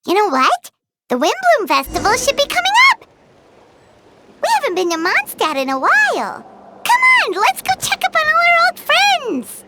You know what? The Windbloom Festival should be coming up! We haven't been to Mondstadt in a while. Come on, let's go check up on all our old friends!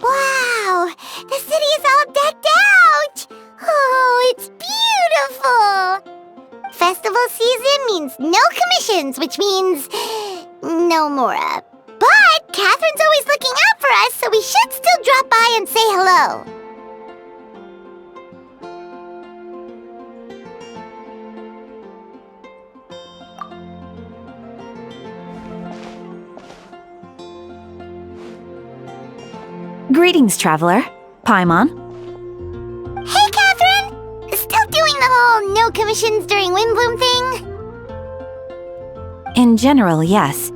Wow! The city is all decked out! Oh, it's beautiful! Festival season means no commissions, which means no Mora. But Catherine's always looking out for us, so we should still drop by and say hello. Greetings, traveler. Paimon. Hey, Catherine! Still doing the whole no commissions during Windbloom thing? In general, yes.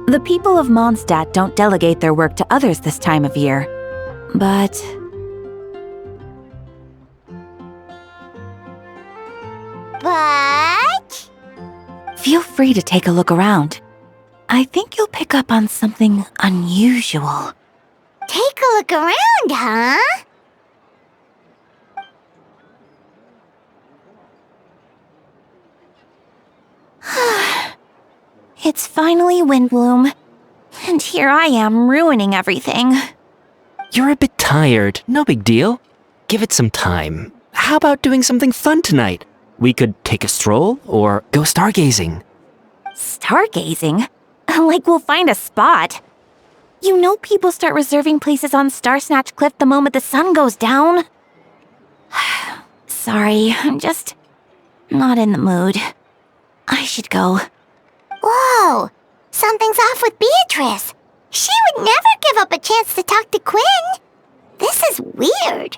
The people of Mondstadt don't delegate their work to others this time of year. But... Feel free to take a look around. I think you'll pick up on something unusual. Take a look around, huh? It's finally Windbloom, and here I am ruining everything. You're a bit tired, no big deal. Give it some time. How about doing something fun tonight? We could take a stroll or go stargazing. Stargazing? Like we'll find a spot. You know people start reserving places on Starsnatch Cliff the moment the sun goes down. Sorry, I'm just not in the mood. I should go. Whoa! Something's off with Beatrice. She would never give up a chance to talk to Quinn. This is weird.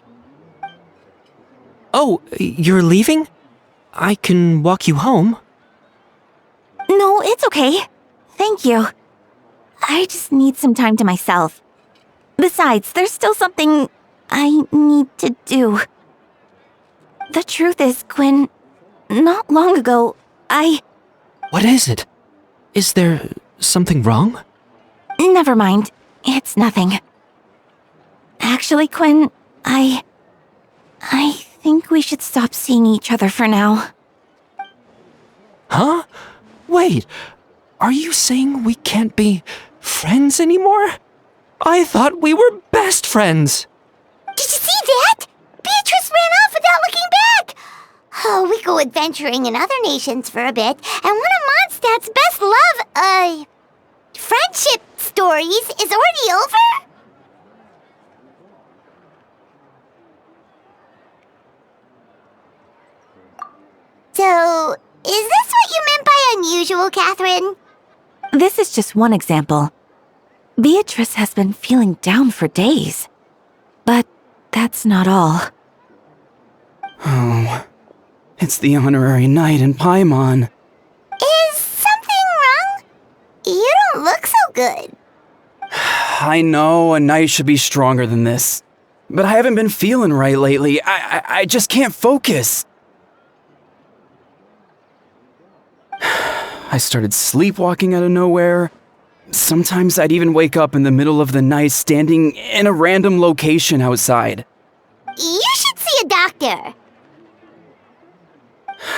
Oh, you're leaving? I can walk you home. No, it's okay. Thank you. I just need some time to myself. Besides, there's still something I need to do. The truth is, Quinn, not long ago, What is it? Is there something wrong? Never mind. It's nothing. Actually, Quinn, I think we should stop seeing each other for now. Huh? Wait, are you saying we can't be friends anymore? I thought we were best friends. Did you see that? Beatrice ran off without looking back. Oh, we go adventuring in other nations for a bit, and one of Mondstadt's best friendship stories is already over? So, is this what you meant by unusual, Catherine? This is just one example. Beatrice has been feeling down for days. But that's not all. Oh, it's the honorary knight in Paimon. Is something wrong? You don't look so good. I know a knight should be stronger than this, but I haven't been feeling right lately. I just can't focus. I started sleepwalking out of nowhere. Sometimes I'd even wake up in the middle of the night standing in a random location outside. You should see a doctor.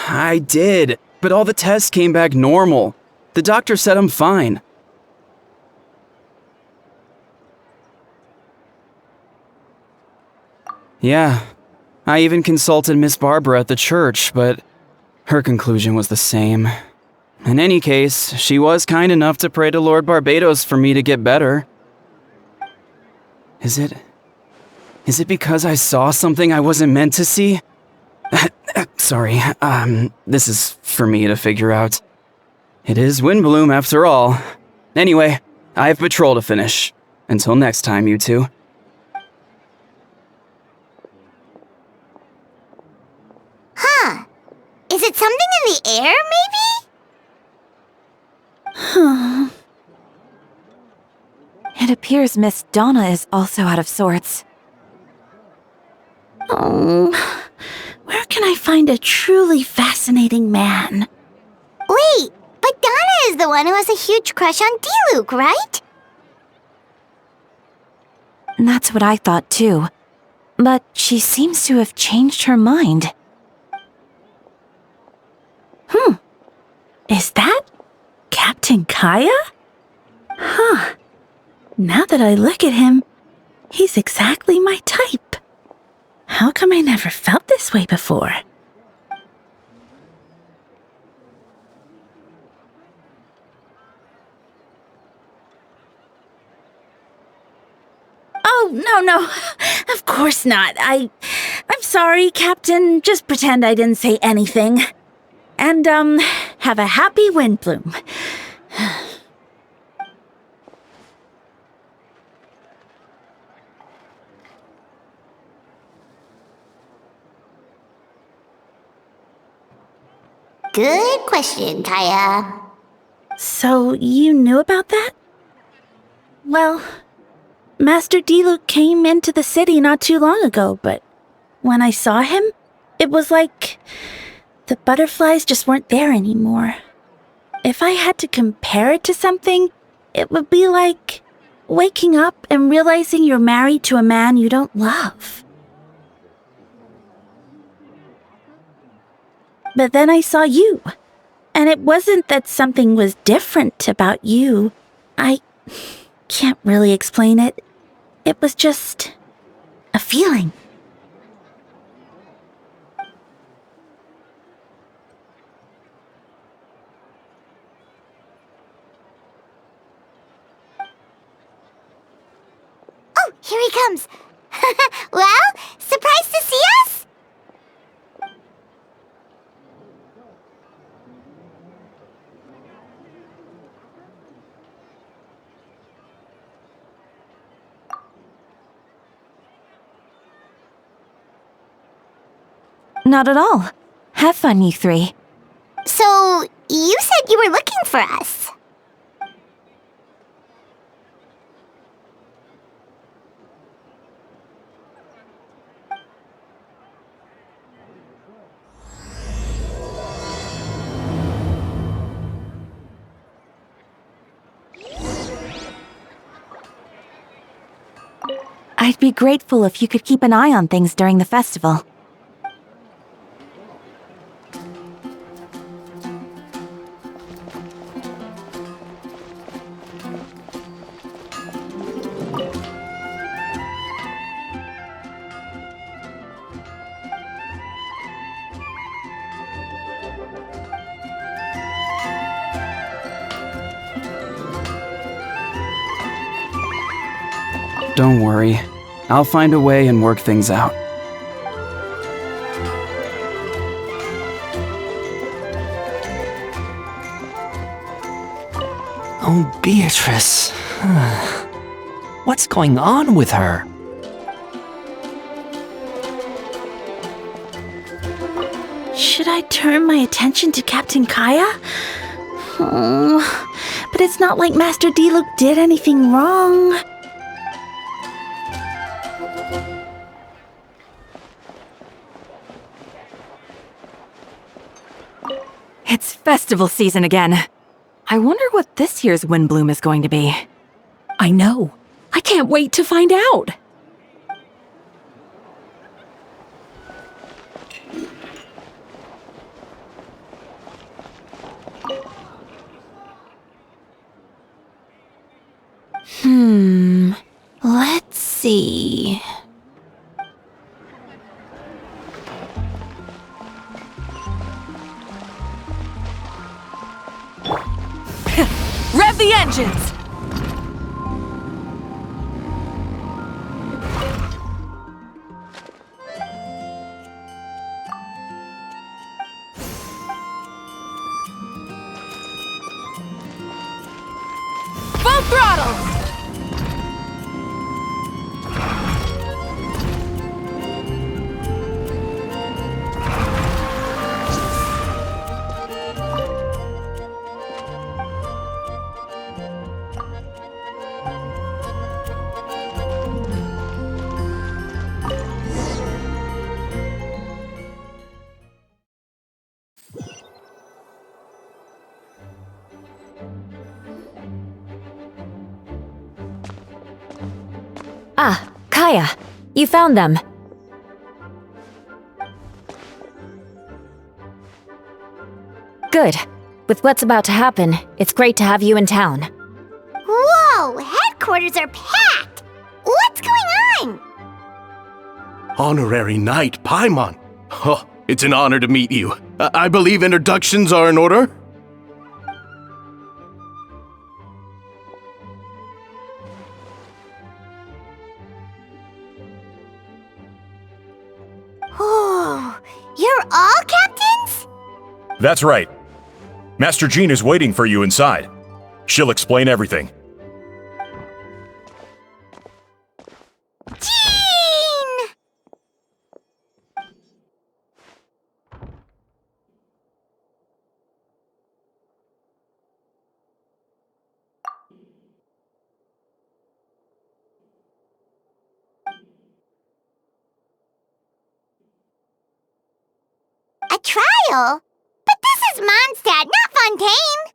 I did, but all the tests came back normal. The doctor said I'm fine. Yeah, I even consulted Miss Barbara at the church, but her conclusion was the same. In any case, she was kind enough to pray to Lord Barbados for me to get better. Is it because I saw something I wasn't meant to see? Sorry, this is for me to figure out. It is Windbloom after all. Anyway, I have patrol to finish. Until next time, you two. Huh. Is it something in the air, maybe? It appears Miss Donna is also out of sorts. Oh, where can I find a truly fascinating man? Wait, but Donna is the one who has a huge crush on Diluc, right? That's what I thought too. But she seems to have changed her mind. Is that Captain Kaya? Huh. Now that I look at him, he's exactly my type. How come I never felt this way before? Oh, no. Of course not. I'm sorry, Captain. Just pretend I didn't say anything. And, have a happy Windbloom. Good question, Kaya. So, you knew about that? Well, Master Diluc came into the city not too long ago, but when I saw him, it was like the butterflies just weren't there anymore. If I had to compare it to something, it would be like waking up and realizing you're married to a man you don't love. But then I saw you, and it wasn't that something was different about you. I can't really explain it. It was just a feeling. Oh, here he comes. Well, surprised to see us? Not at all. Have fun, you three. So, you said you were looking for us. I'd be grateful if you could keep an eye on things during the festival. Don't worry. I'll find a way and work things out. Oh, Beatrice. What's going on with her? Should I turn my attention to Captain Kaya? Oh, but it's not like Master Diluc did anything wrong. It's festival season again. I wonder what this year's Windbloom is going to be. I know. I can't wait to find out. Let's see. Rev the engines! throttle! Ah, Kaya, you found them. Good. With what's about to happen, it's great to have you in town. Whoa! Headquarters are packed! What's going on? Honorary Knight Paimon. Oh, it's an honor to meet you. I believe introductions are in order? Oh, you're all captains? That's right. Master Jean is waiting for you inside. She'll explain everything. Jean! A trial? But this is Mondstadt, not Fontaine!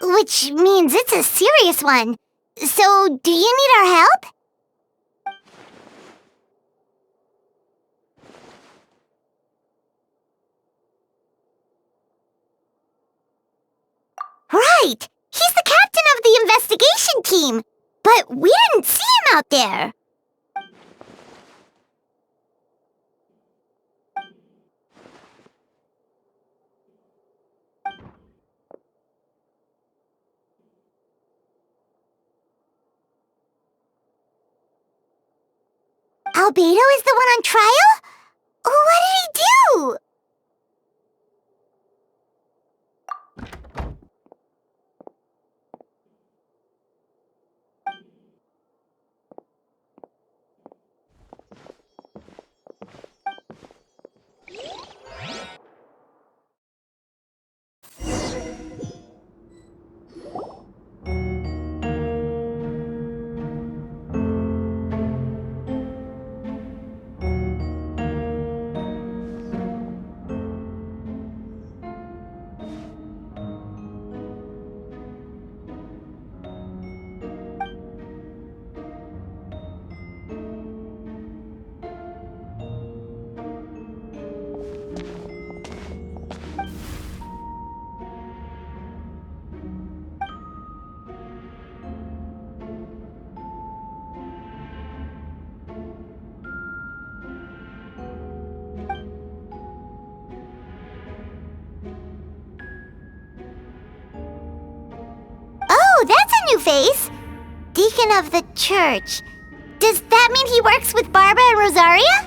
Which means it's a serious one. So, do you need our help? Right! He's the captain of the investigation team! But we didn't see him out there! Albedo is the one on trial? What did he do? Oh, that's a new face! Deacon of the church. Does that mean he works with Barbara and Rosaria?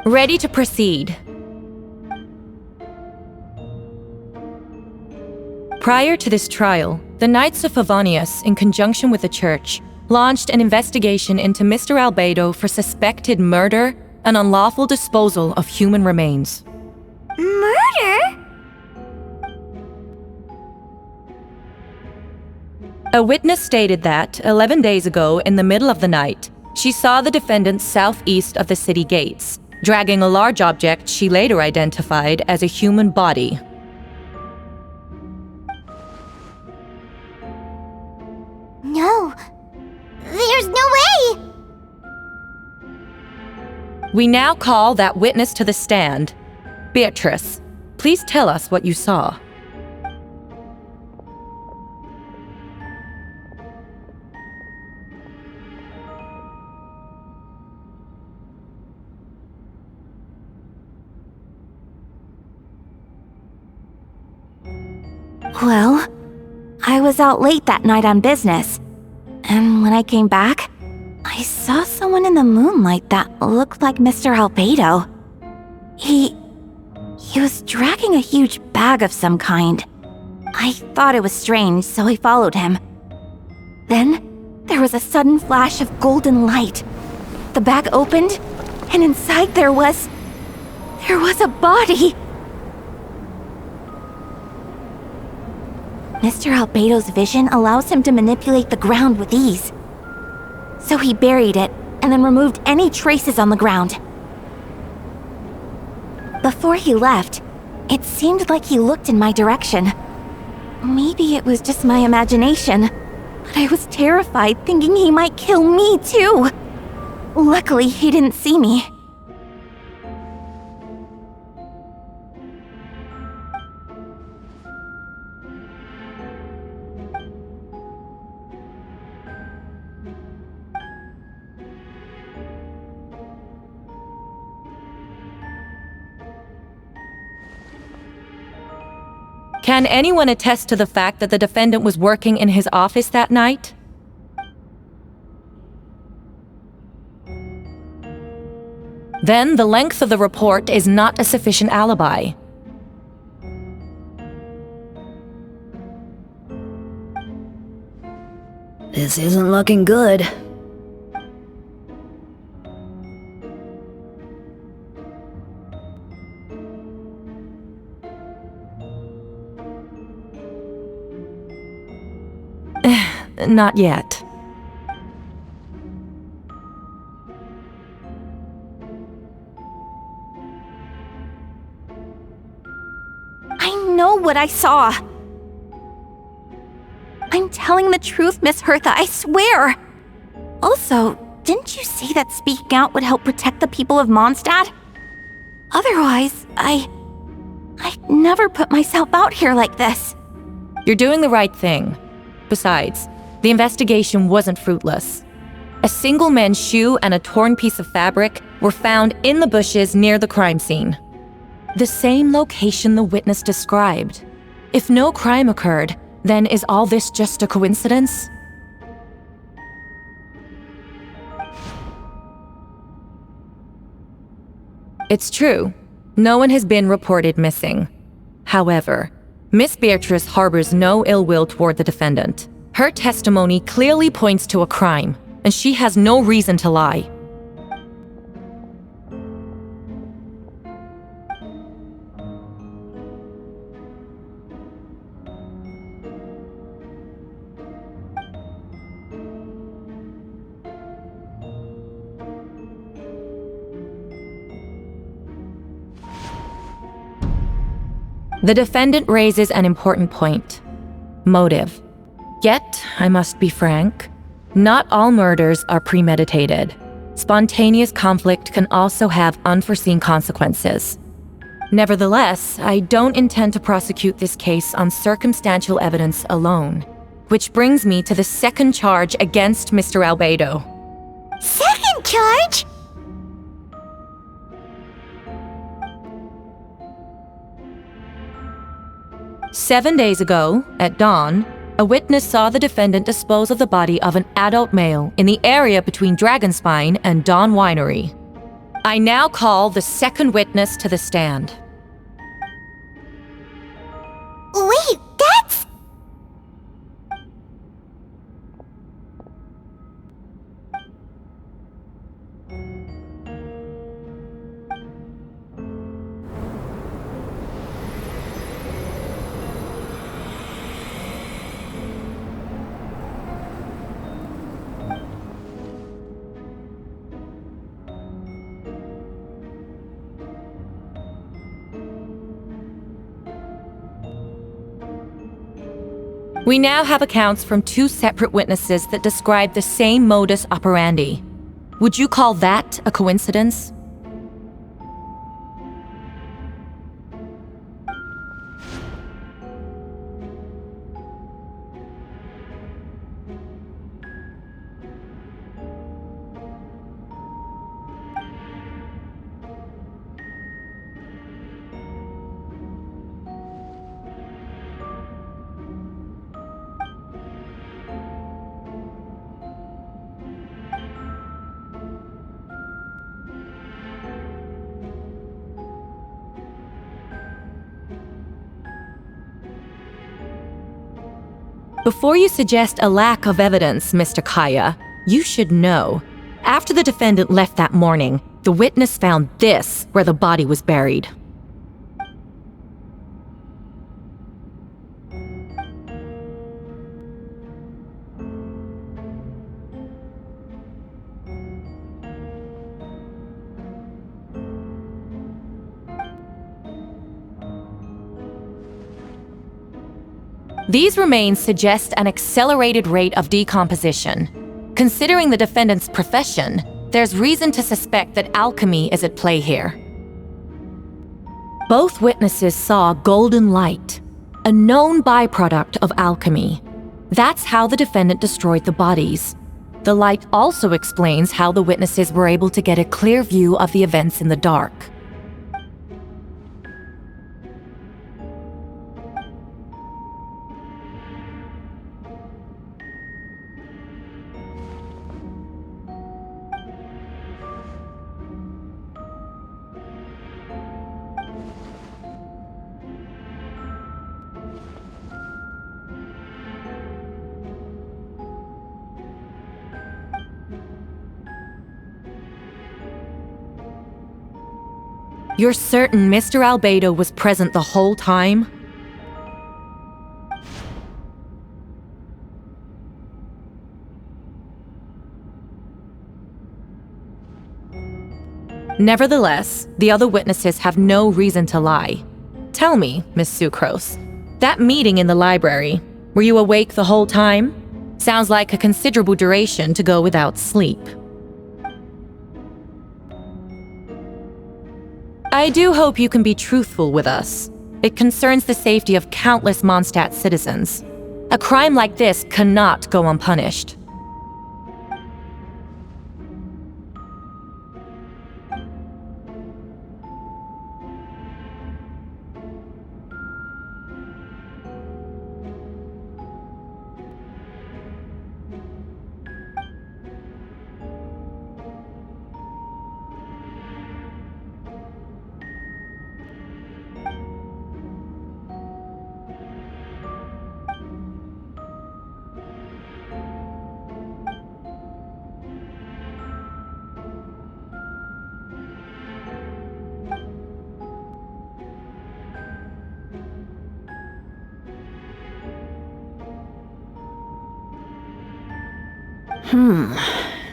Ready to proceed. Prior to this trial, the Knights of Favonius, in conjunction with the Church, launched an investigation into Mr. Albedo for suspected murder and unlawful disposal of human remains. Murder? A witness stated that, 11 days ago, in the middle of the night, she saw the defendant southeast of the city gates, dragging a large object she later identified as a human body. No. There's no way! We now call that witness to the stand. Beatrice, please tell us what you saw. Well, I was out late that night on business, and when I came back, I saw someone in the moonlight that looked like Mr. Albedo. He was dragging a huge bag of some kind. I thought it was strange, so I followed him. Then, there was a sudden flash of golden light. The bag opened, and inside there was a body! Mr. Albedo's vision allows him to manipulate the ground with ease. So he buried it, and then removed any traces on the ground. Before he left, it seemed like he looked in my direction. Maybe it was just my imagination, but I was terrified thinking he might kill me too. Luckily, he didn't see me. Can anyone attest to the fact that the defendant was working in his office that night? Then the length of the report is not a sufficient alibi. This isn't looking good. Not yet. I know what I saw. I'm telling the truth, Miss Hertha, I swear. Also, didn't you say that speaking out would help protect the people of Mondstadt? Otherwise, I'd never put myself out here like this. You're doing the right thing. Besides, the investigation wasn't fruitless. A single men's shoe and a torn piece of fabric were found in the bushes near the crime scene. The same location the witness described. If no crime occurred, then is all this just a coincidence? It's true. No one has been reported missing. However, Miss Beatrice harbors no ill will toward the defendant. Her testimony clearly points to a crime, and she has no reason to lie. The defendant raises an important point: motive. Yet, I must be frank, not all murders are premeditated. Spontaneous conflict can also have unforeseen consequences. Nevertheless, I don't intend to prosecute this case on circumstantial evidence alone. Which brings me to the second charge against Mr. Albedo. Second charge? "7 days ago, at dawn, a witness saw the defendant dispose of the body of an adult male in the area between Dragonspine and Dawn Winery. I now call the second witness to the stand. Wait, that's... We now have accounts from two separate witnesses that describe the same modus operandi. Would you call that a coincidence? Before you suggest a lack of evidence, Mr. Kaya, you should know. After the defendant left that morning, the witness found this where the body was buried. These remains suggest an accelerated rate of decomposition. Considering the defendant's profession, there's reason to suspect that alchemy is at play here. Both witnesses saw golden light, a known byproduct of alchemy. That's how the defendant destroyed the bodies. The light also explains how the witnesses were able to get a clear view of the events in the dark. You're certain Mr. Albedo was present the whole time? Nevertheless, the other witnesses have no reason to lie. Tell me, Miss Sucrose, that meeting in the library, were you awake the whole time? Sounds like a considerable duration to go without sleep. I do hope you can be truthful with us. It concerns the safety of countless Mondstadt citizens. A crime like this cannot go unpunished.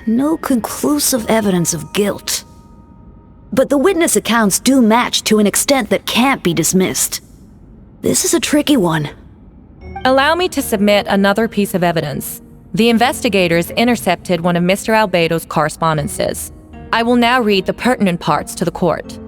No conclusive evidence of guilt. But the witness accounts do match to an extent that can't be dismissed. This is a tricky one. Allow me to submit another piece of evidence. The investigators intercepted one of Mr. Albedo's correspondences. I will now read the pertinent parts to the court.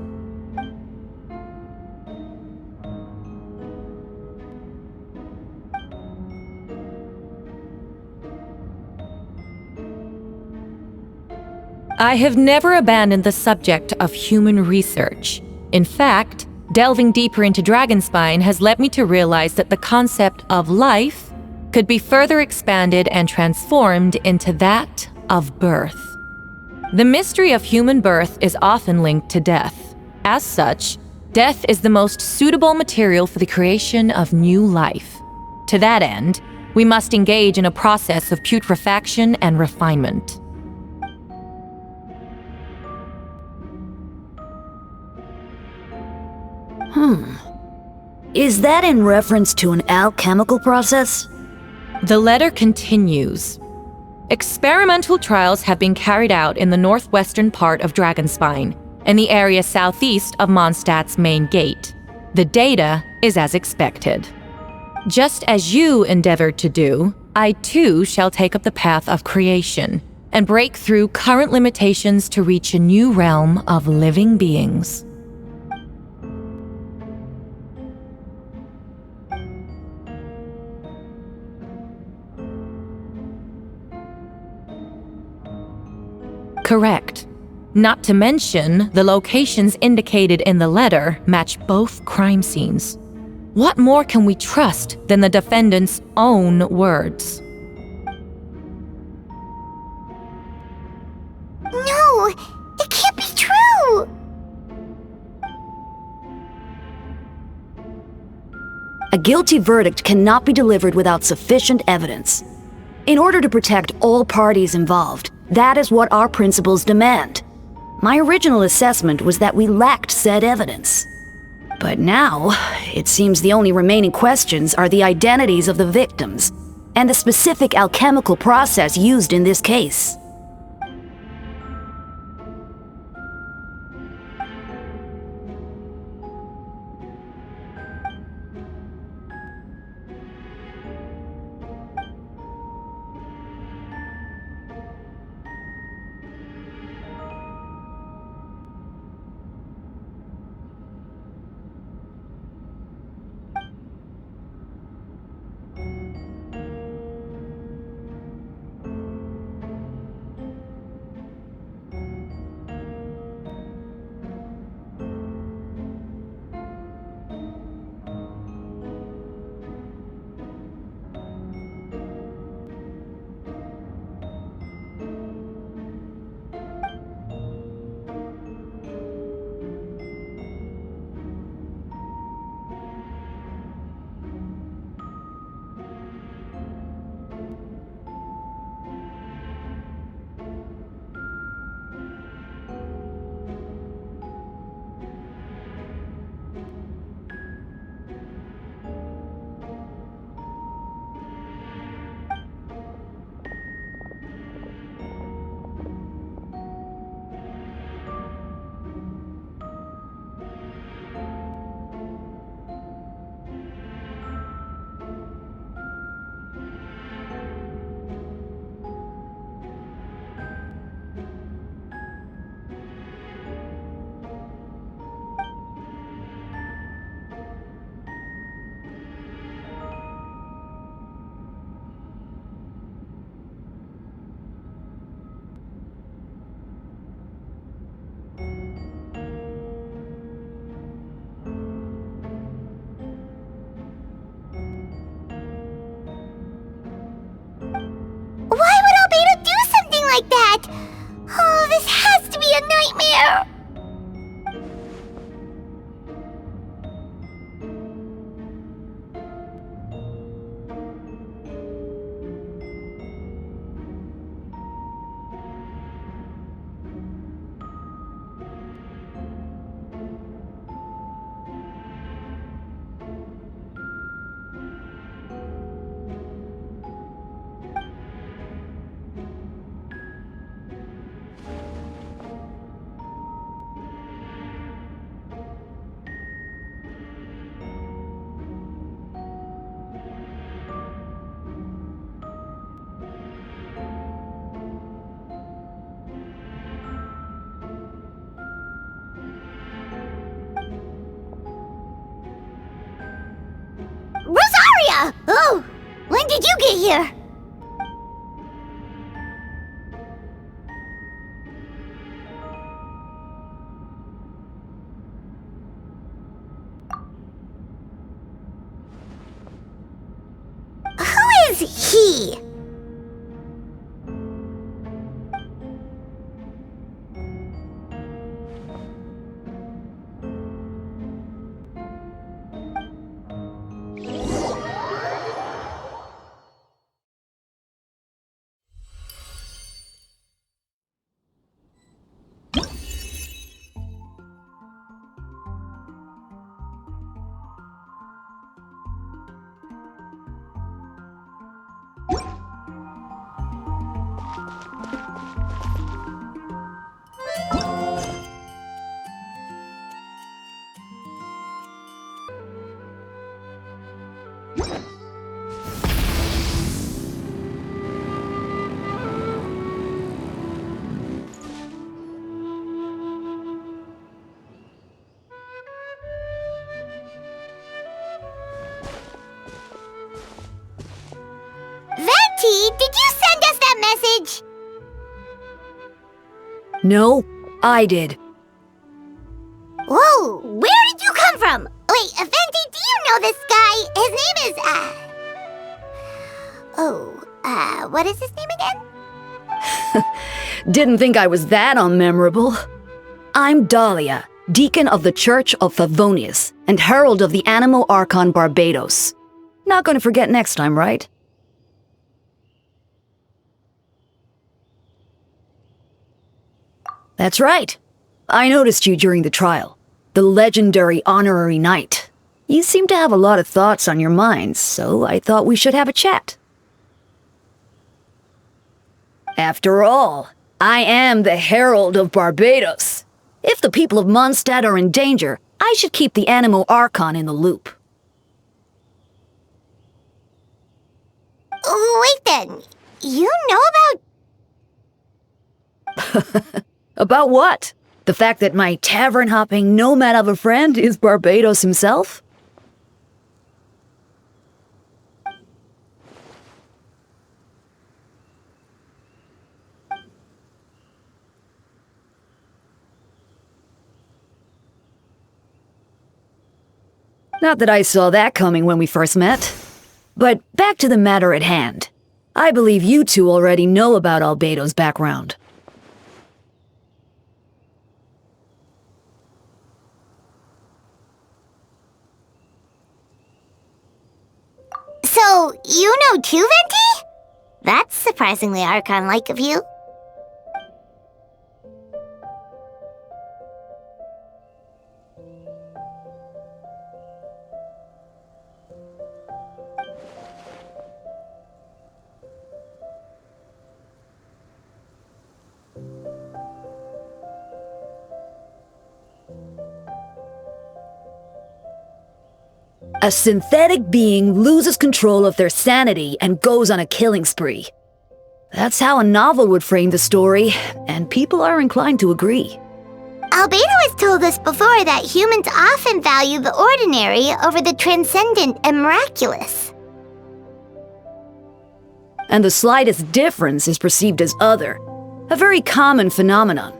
I have never abandoned the subject of human research. In fact, delving deeper into Dragonspine has led me to realize that the concept of life could be further expanded and transformed into that of birth. The mystery of human birth is often linked to death. As such, death is the most suitable material for the creation of new life. To that end, we must engage in a process of putrefaction and refinement. Is that in reference to an alchemical process? The letter continues. Experimental trials have been carried out in the northwestern part of Dragonspine, and the area southeast of Mondstadt's main gate. The data is as expected. Just as you endeavored to do, I too shall take up the path of creation and break through current limitations to reach a new realm of living beings. Correct. Not to mention, the locations indicated in the letter match both crime scenes. What more can we trust than the defendant's own words? No, it can't be true! A guilty verdict cannot be delivered without sufficient evidence. In order to protect all parties involved, that is what our principles demand. My original assessment was that we lacked said evidence. But now, it seems the only remaining questions are the identities of the victims and the specific alchemical process used in this case. Why would Albedo do something like that? Oh, this has to be a nightmare! Rosaria! Oh, when did you get here? Who is he? T, did you send us that message? No, I did. Whoa, where did you come from? Wait, Venti, do you know this guy? His name is, what is his name again? Didn't think I was that unmemorable. I'm Dahlia, Deacon of the Church of Favonius, and Herald of the Animo Archon Barbados. Not gonna forget next time, right? That's right. I noticed you during the trial. The legendary honorary knight. You seem to have a lot of thoughts on your mind, so I thought we should have a chat. After all, I am the Herald of Barbados. If the people of Mondstadt are in danger, I should keep the Animo Archon in the loop. Wait then, you know about... About what? The fact that my tavern-hopping nomad of a friend is Barbados himself? Not that I saw that coming when we first met. But back to the matter at hand. I believe you two already know about Albedo's background. So, you know too, Venti? That's surprisingly Archon-like of you. A synthetic being loses control of their sanity and goes on a killing spree. That's how a novel would frame the story, and people are inclined to agree. Albedo has told us before that humans often value the ordinary over the transcendent and miraculous. And the slightest difference is perceived as other, a very common phenomenon.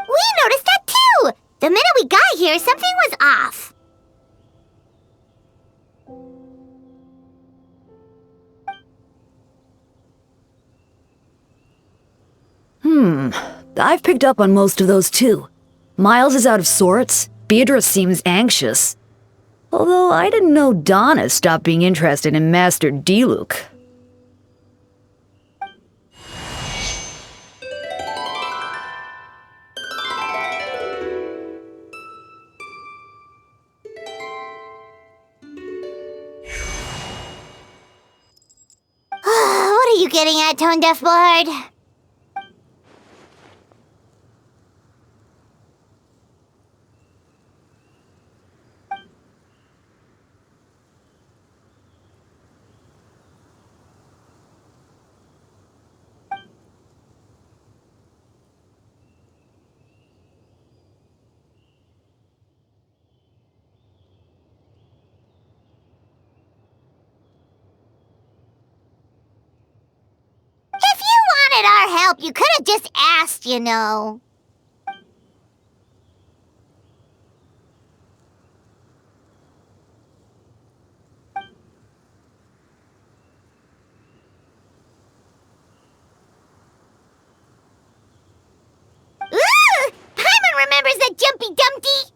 We noticed that too! The minute we got here, something was off. I've picked up on most of those too. Miles is out of sorts, Beatrice seems anxious. Although I didn't know Donna stopped being interested in Master Diluc. What are you getting at, Tone Deaf Bard? If you wanted our help, you could have just asked, you know. Ooh! Hyman remembers that Jumpy Dumpty!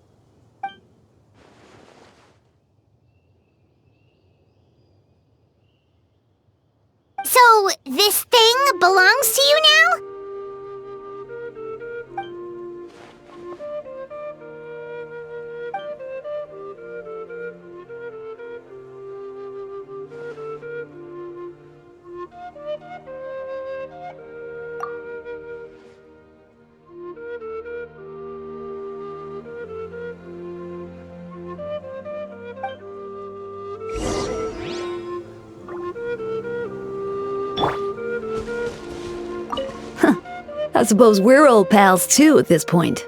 So, this thing belongs to you now? I suppose we're old pals too at this point.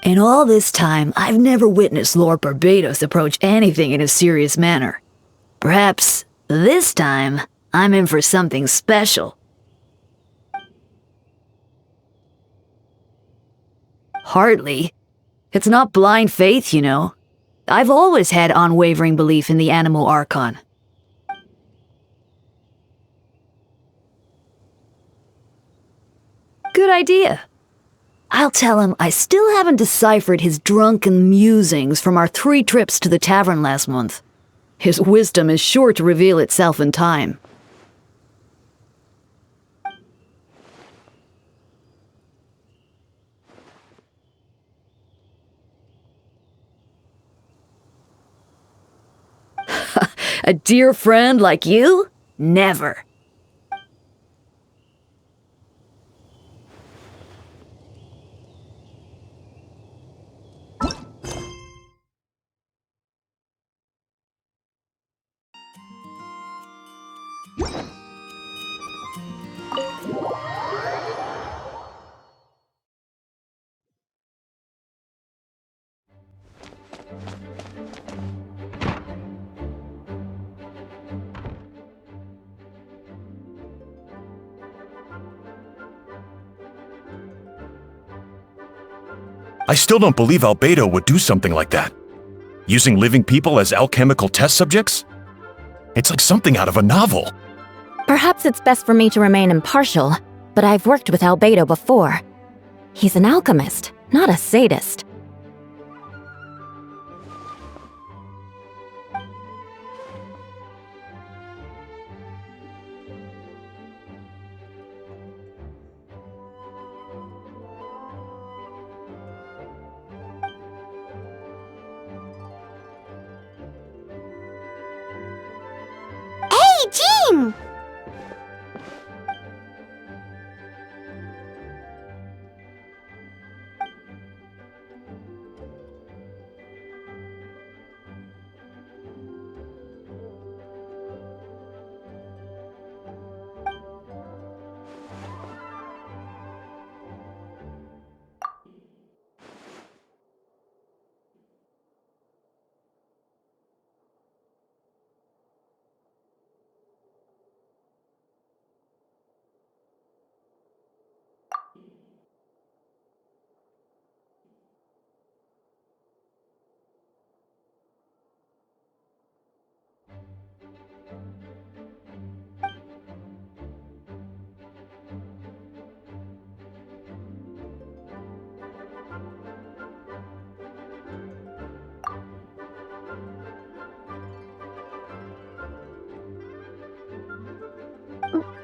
In all this time, I've never witnessed Lord Barbados approach anything in a serious manner. Perhaps this time, I'm in for something special. Hardly. It's not blind faith, you know. I've always had unwavering belief in the animal Archon. Good idea. I'll tell him I still haven't deciphered his drunken musings from our 3 trips to the tavern last month. His wisdom is sure to reveal itself in time. A dear friend like you? Never. I still don't believe Albedo would do something like that. Using living people as alchemical test subjects? It's like something out of a novel. Perhaps it's best for me to remain impartial, but I've worked with Albedo before. He's an alchemist, not a sadist. Hey, Jean!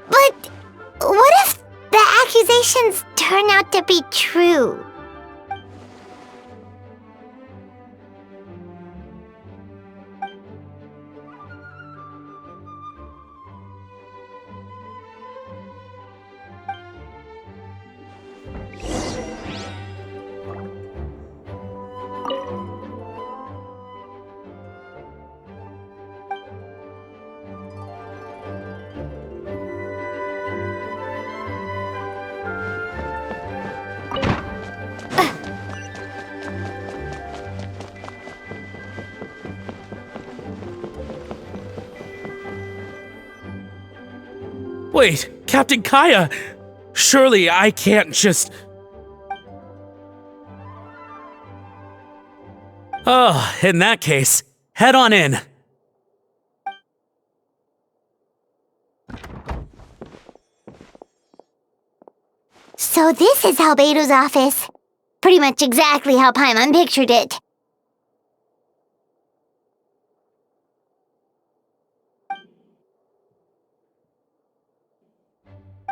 But what if the accusations turn out to be true? Wait, Captain Kaya! Surely I can't just... Oh, in that case, head on in. So this is Albedo's office. Pretty much exactly how Paimon pictured it.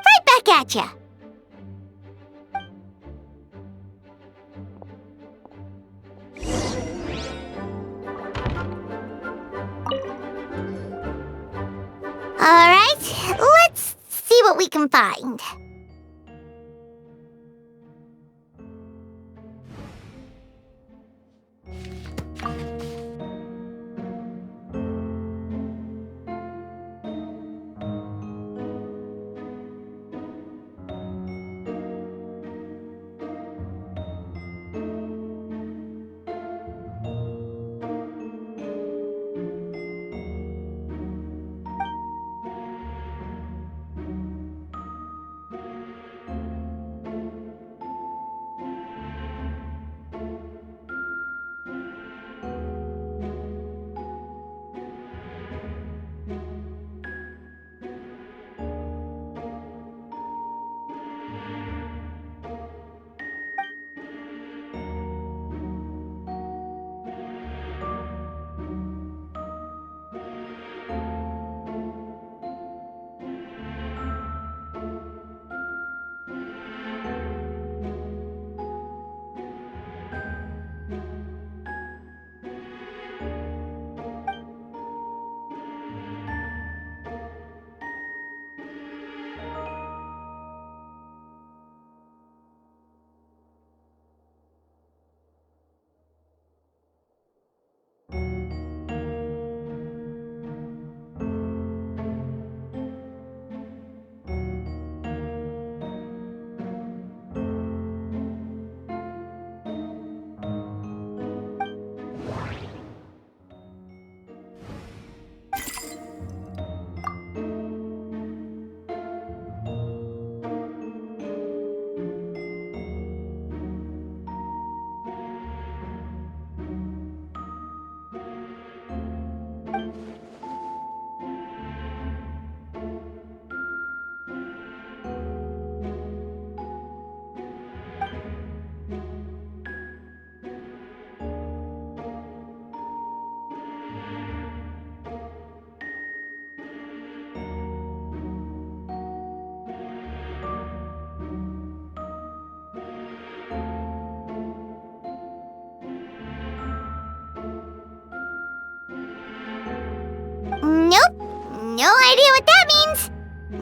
Right back at ya. Alright, let's see what we can find.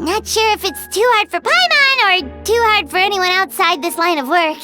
Not sure if it's too hard for Paimon or too hard for anyone outside this line of work.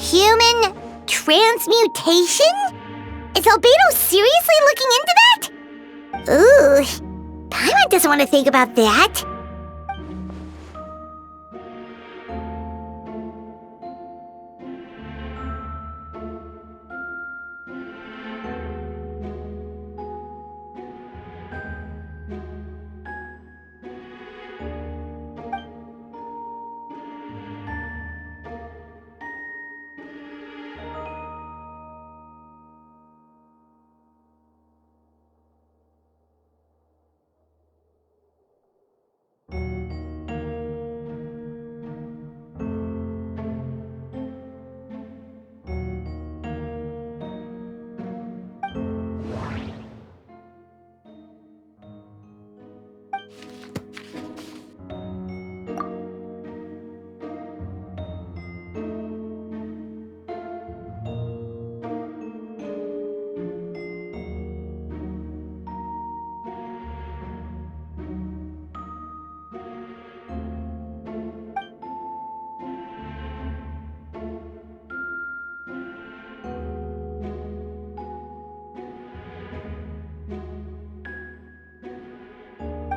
Human transmutation? Is Albedo seriously looking into that? Ooh, Paimon doesn't want to think about that.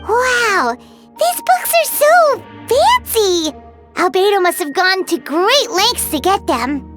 Wow, these books are so fancy! Albedo must have gone to great lengths to get them.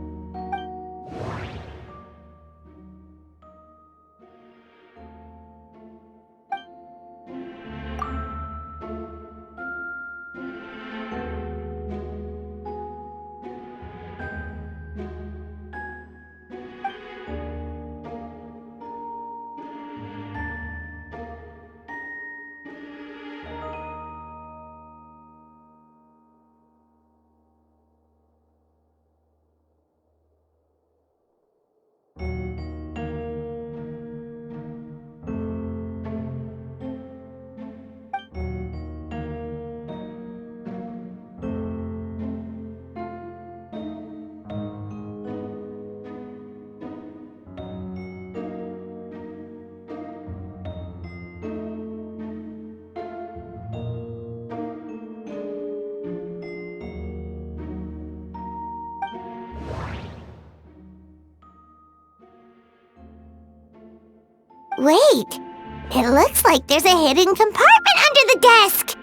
Wait, It looks like there's a hidden compartment under the desk!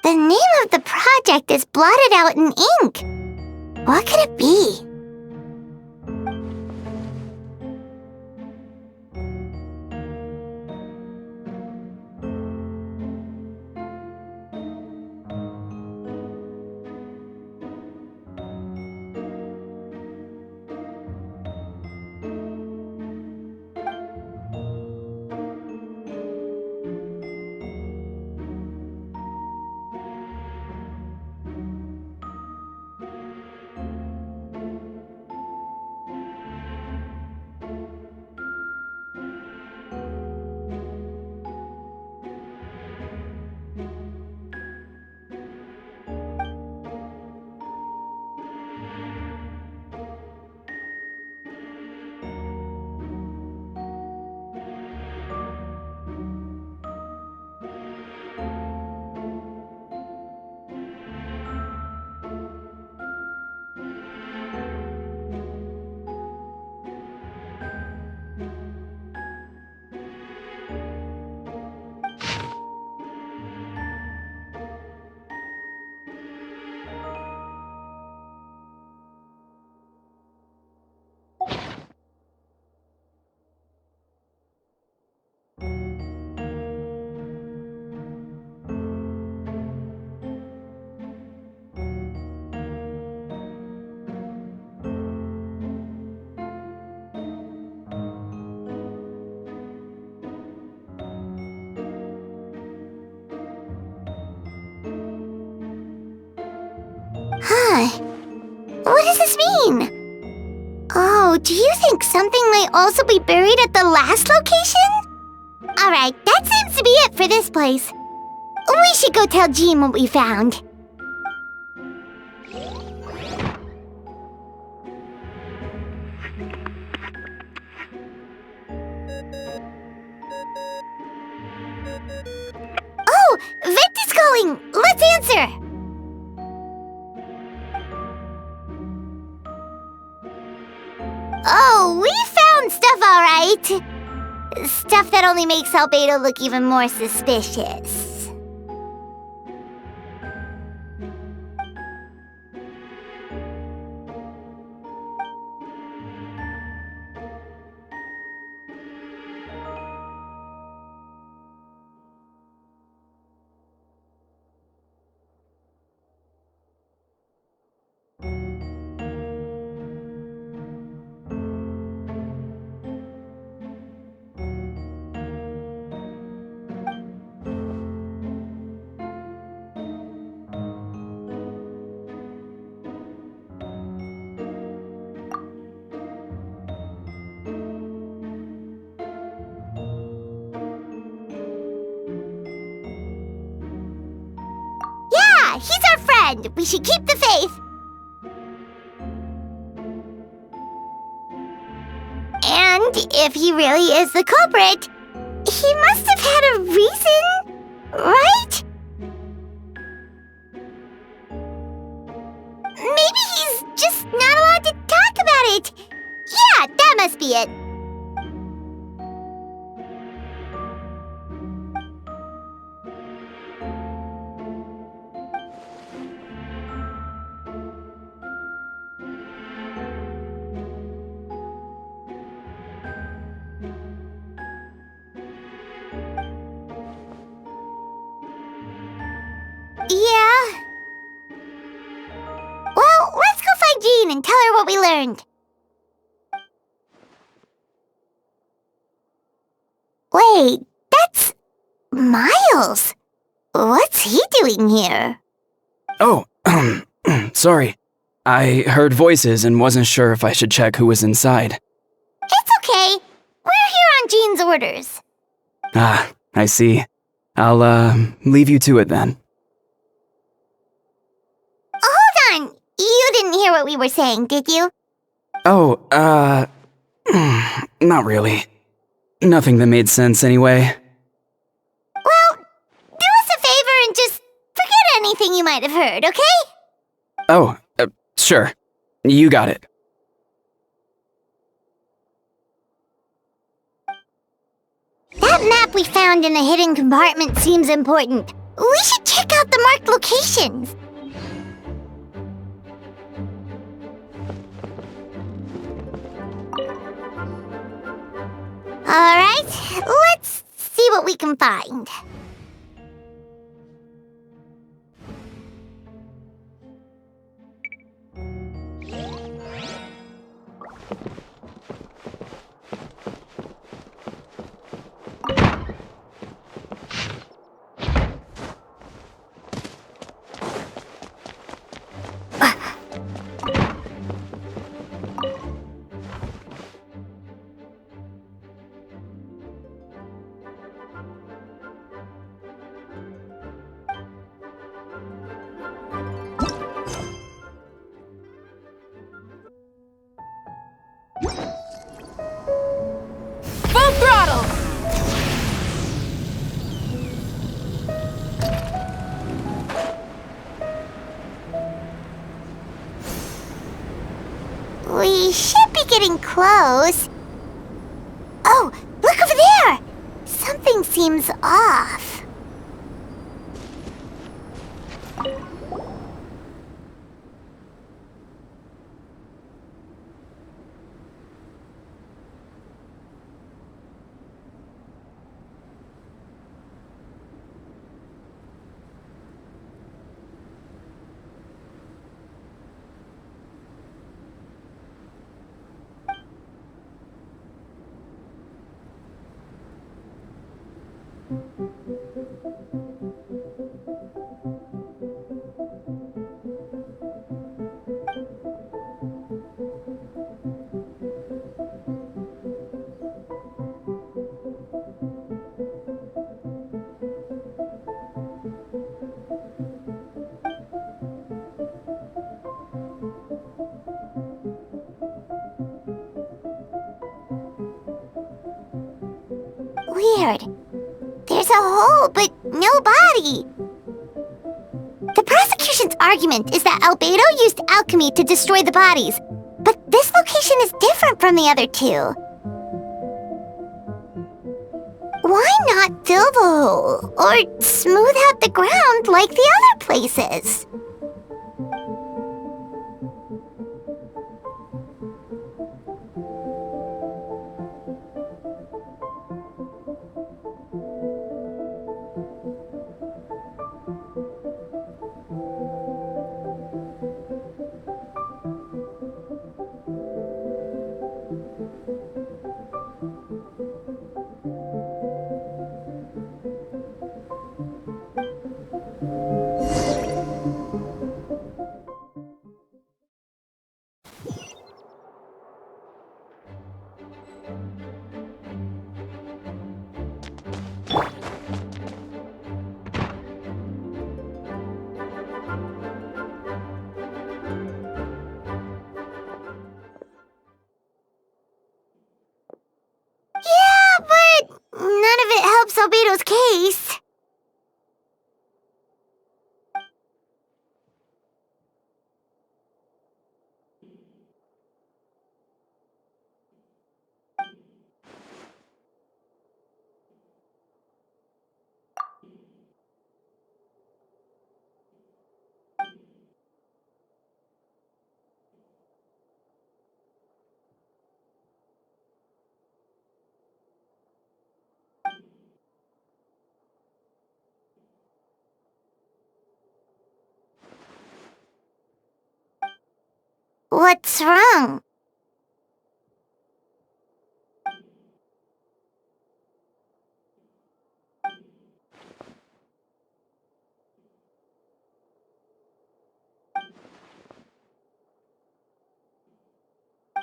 The name of the project is blotted out in ink. What could it be? Huh. What does this mean? Oh, do you think something might also be buried at the last location? Alright, that seems to be it for this place. We should go tell Jean what we found. Oh, Vent is calling! Let's answer! Oh, we found stuff, alright. Stuff that only makes Albedo look even more suspicious. Yeah, he's our friend. We should keep the faith. And if he really is the culprit, he must have had a reason, right? Maybe he's just not allowed to talk about it. Yeah, that must be it. Yeah. Well, let's go find Jean and tell her what we learned. Wait, that's Miles. What's he doing here? Oh, sorry. I heard voices and wasn't sure if I should check who was inside. It's okay. We're here on Jean's orders. Ah, I see. I'll, leave you to it then. Hold on. You didn't hear what we were saying, did you? Oh, not really. Nothing that made sense anyway. Well, do us a favor and just forget anything you might have heard, okay? Oh, sure. You got it. That map we found in the hidden compartment seems important. We should check out the marked locations. Alright, let's see what we can find. Full throttle! We should be getting close. Oh, look over there! Something seems off. Weird. There's a hole, but no body. The prosecution's argument is that Albedo used alchemy to destroy the bodies, but this location is different from the other two. Why not fill the hole, or smooth out the ground like the other places? Albedo's case. What's wrong?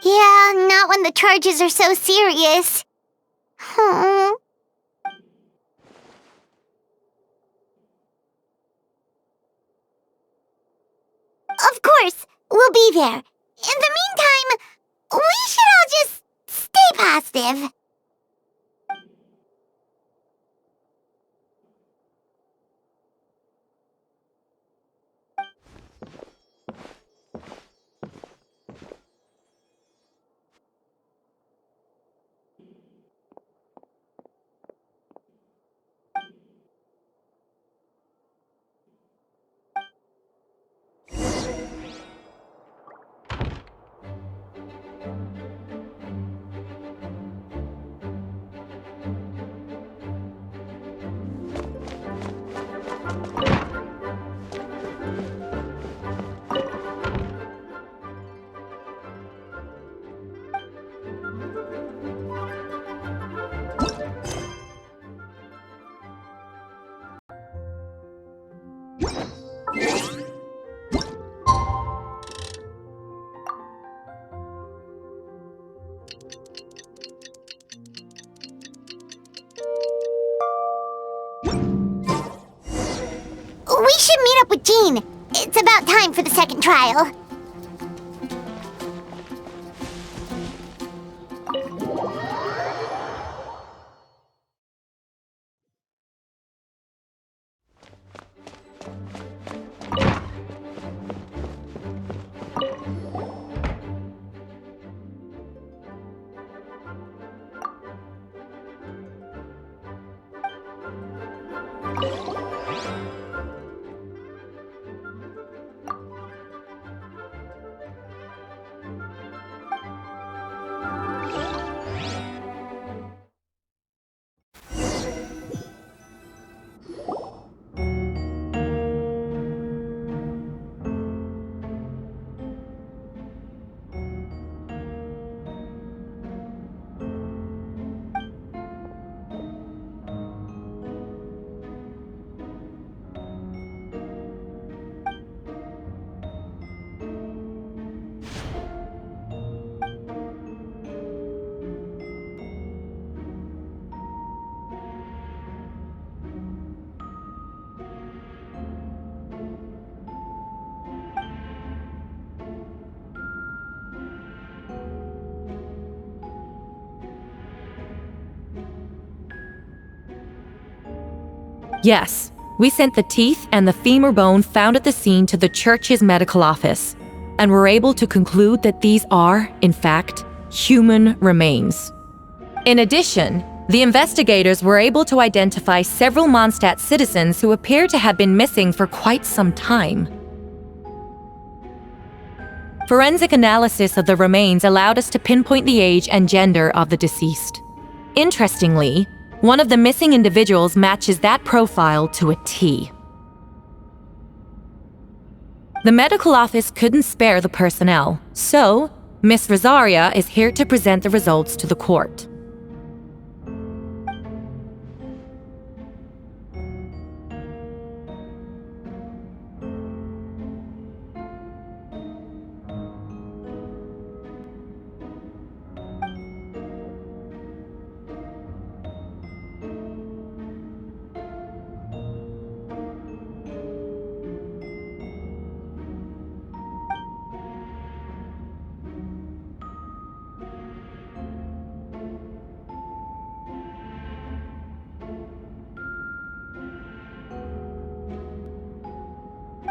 Yeah, not when the charges are so serious. Hmm. Of course, we'll be there. In the meantime, we should all just stay positive. We should meet up with Jean. It's about time for the second trial. Yes, we sent the teeth and the femur bone found at the scene to the church's medical office, and were able to conclude that these are, in fact, human remains. In addition, the investigators were able to identify several Mondstadt citizens who appear to have been missing for quite some time. Forensic analysis of the remains allowed us to pinpoint the age and gender of the deceased. Interestingly, one of the missing individuals matches that profile to a T. The medical office couldn't spare the personnel, so Miss Rosaria is here to present the results to the court.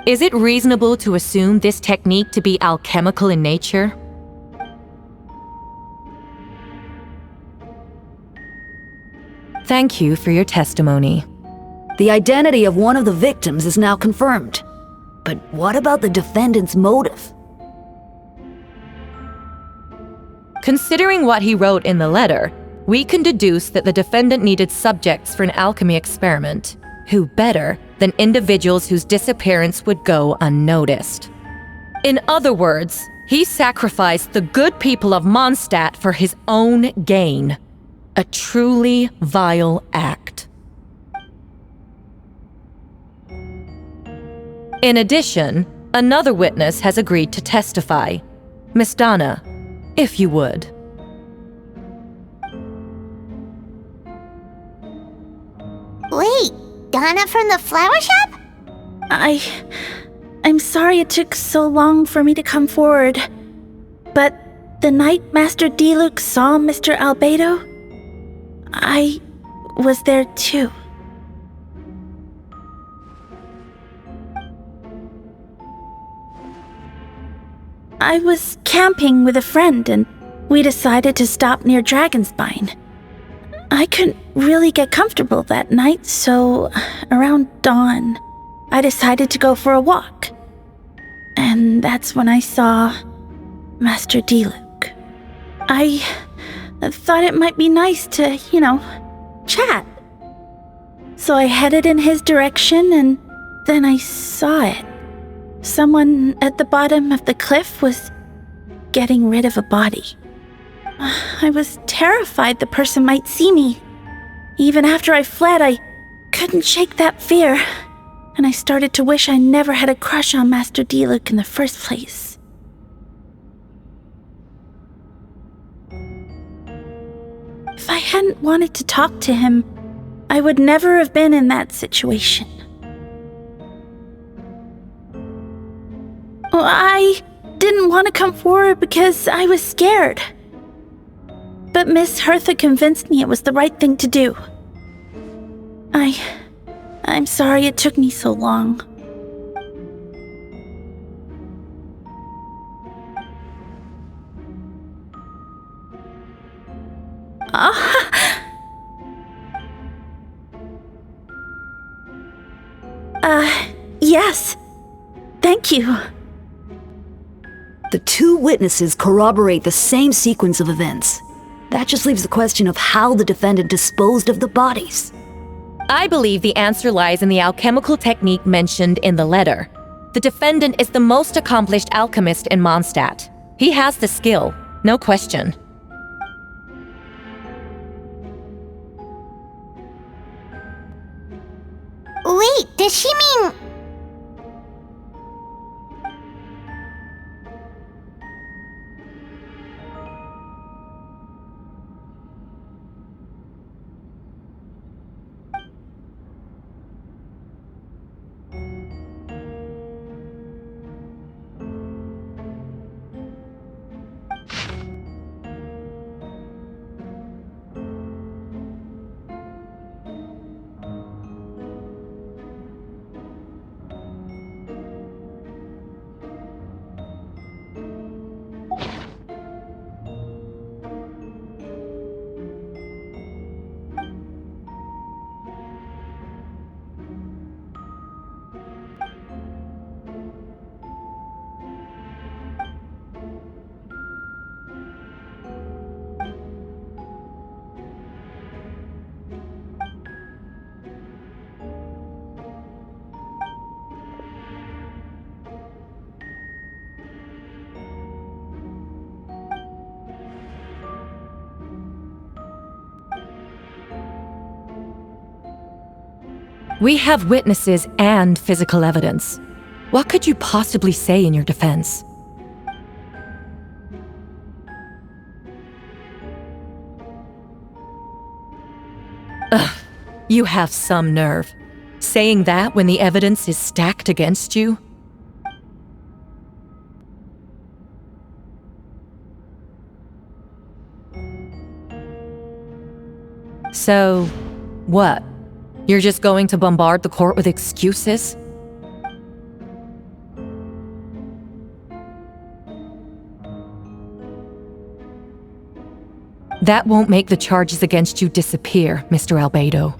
Is it reasonable to assume this technique to be alchemical in nature? Thank you for your testimony. The identity of one of the victims is now confirmed. But what about the defendant's motive? Considering what he wrote in the letter, we can deduce that the defendant needed subjects for an alchemy experiment. Who better than individuals whose disappearance would go unnoticed? In other words, he sacrificed the good people of Mondstadt for his own gain. A truly vile act. In addition, another witness has agreed to testify. Miss Donna, if you would. Wait, Donna from the flower shop? I'm sorry it took so long for me to come forward. But the night Master Diluc saw Mr. Albedo, I was there too. I was camping with a friend and we decided to stop near Dragonspine. I couldn't really get comfortable that night, so around dawn, I decided to go for a walk. And that's when I saw Master Diluc. I thought it might be nice to, chat. So I headed in his direction and then I saw it. Someone at the bottom of the cliff was getting rid of a body. I was terrified the person might see me. Even after I fled, I couldn't shake that fear, and I started to wish I never had a crush on Master Diluc in the first place. If I hadn't wanted to talk to him, I would never have been in that situation. Well, I didn't want to come forward because I was scared. But Miss Hertha convinced me it was the right thing to do. I'm sorry it took me so long. Yes. Thank you. The two witnesses corroborate the same sequence of events. That just leaves the question of how the defendant disposed of the bodies. I believe the answer lies in the alchemical technique mentioned in the letter. The defendant is the most accomplished alchemist in Mondstadt. He has the skill, no question. Wait, does she mean... We have witnesses and physical evidence. What could you possibly say in your defense? Ugh, you have some nerve. Saying that when the evidence is stacked against you? So, what? You're just going to bombard the court with excuses? That won't make the charges against you disappear, Mr. Albedo.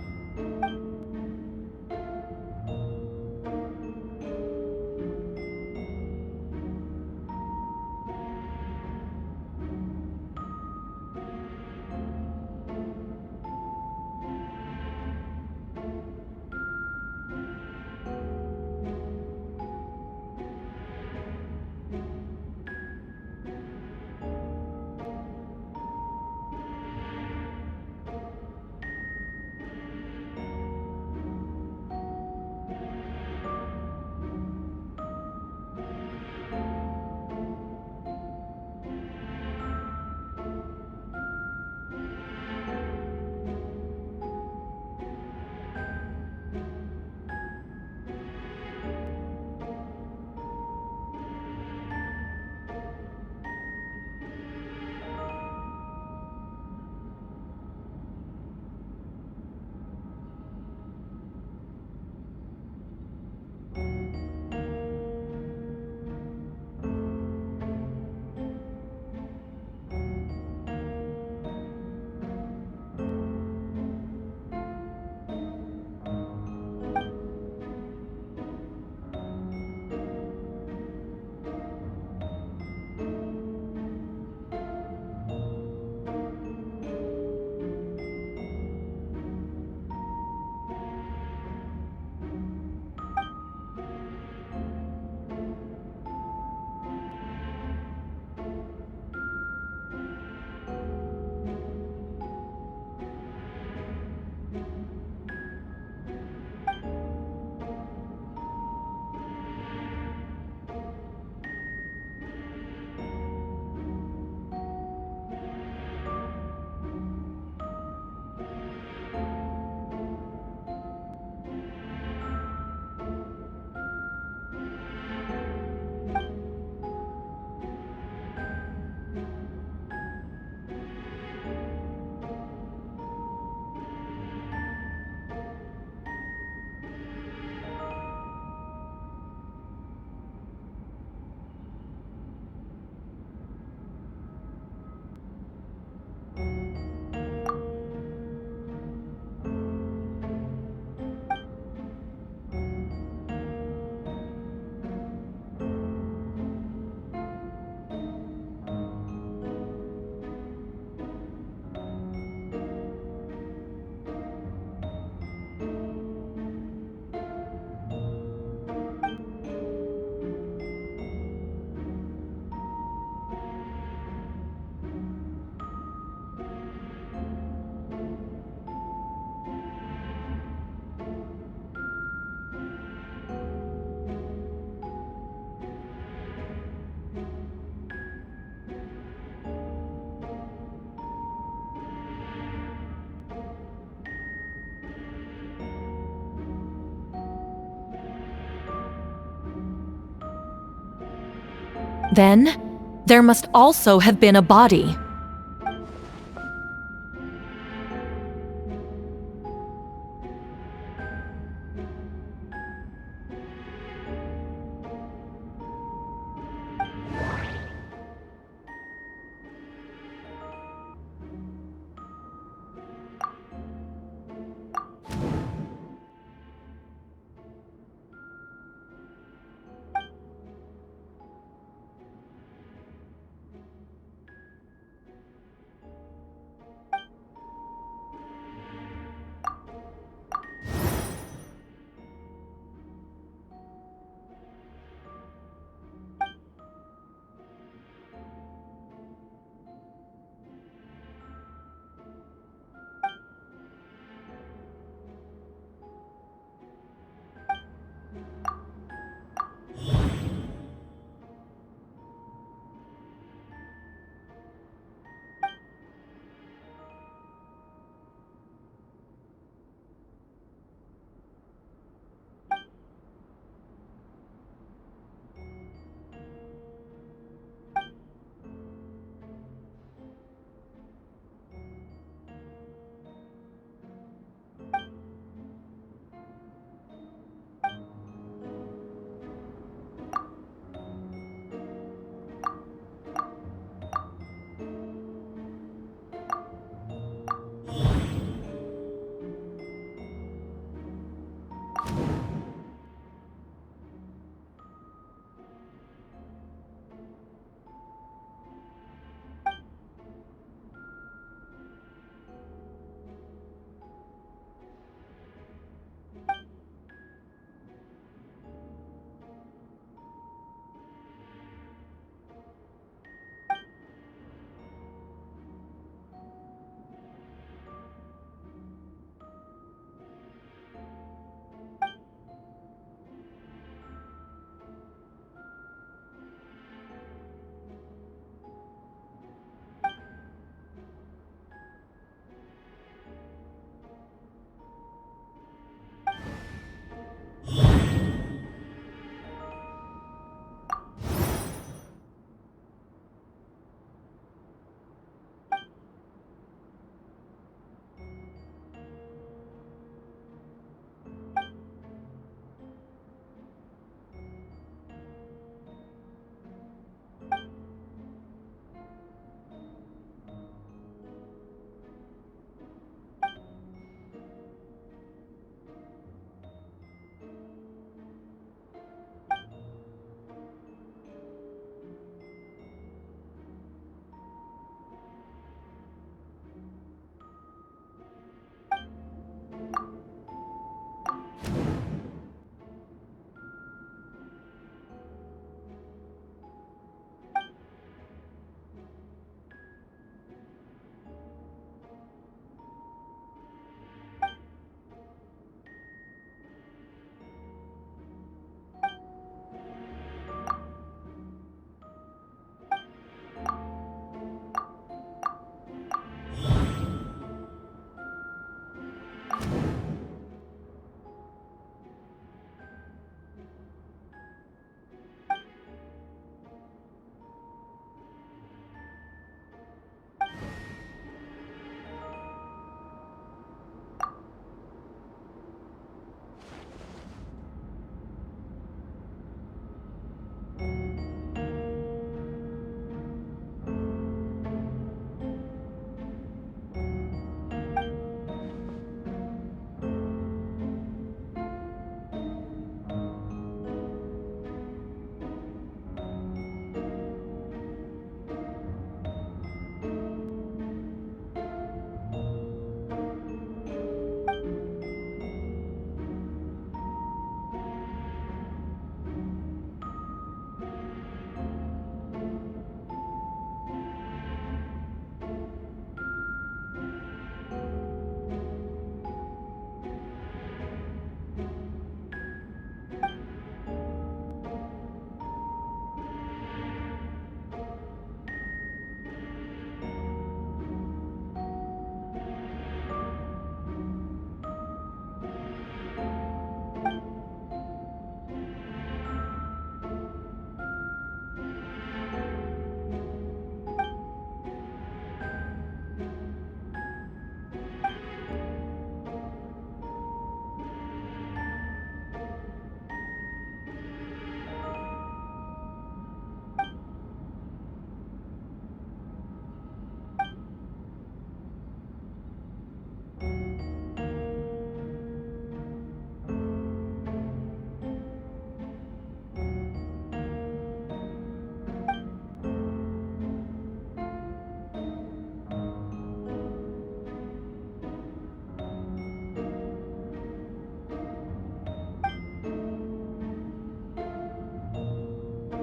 Then, there must also have been a body.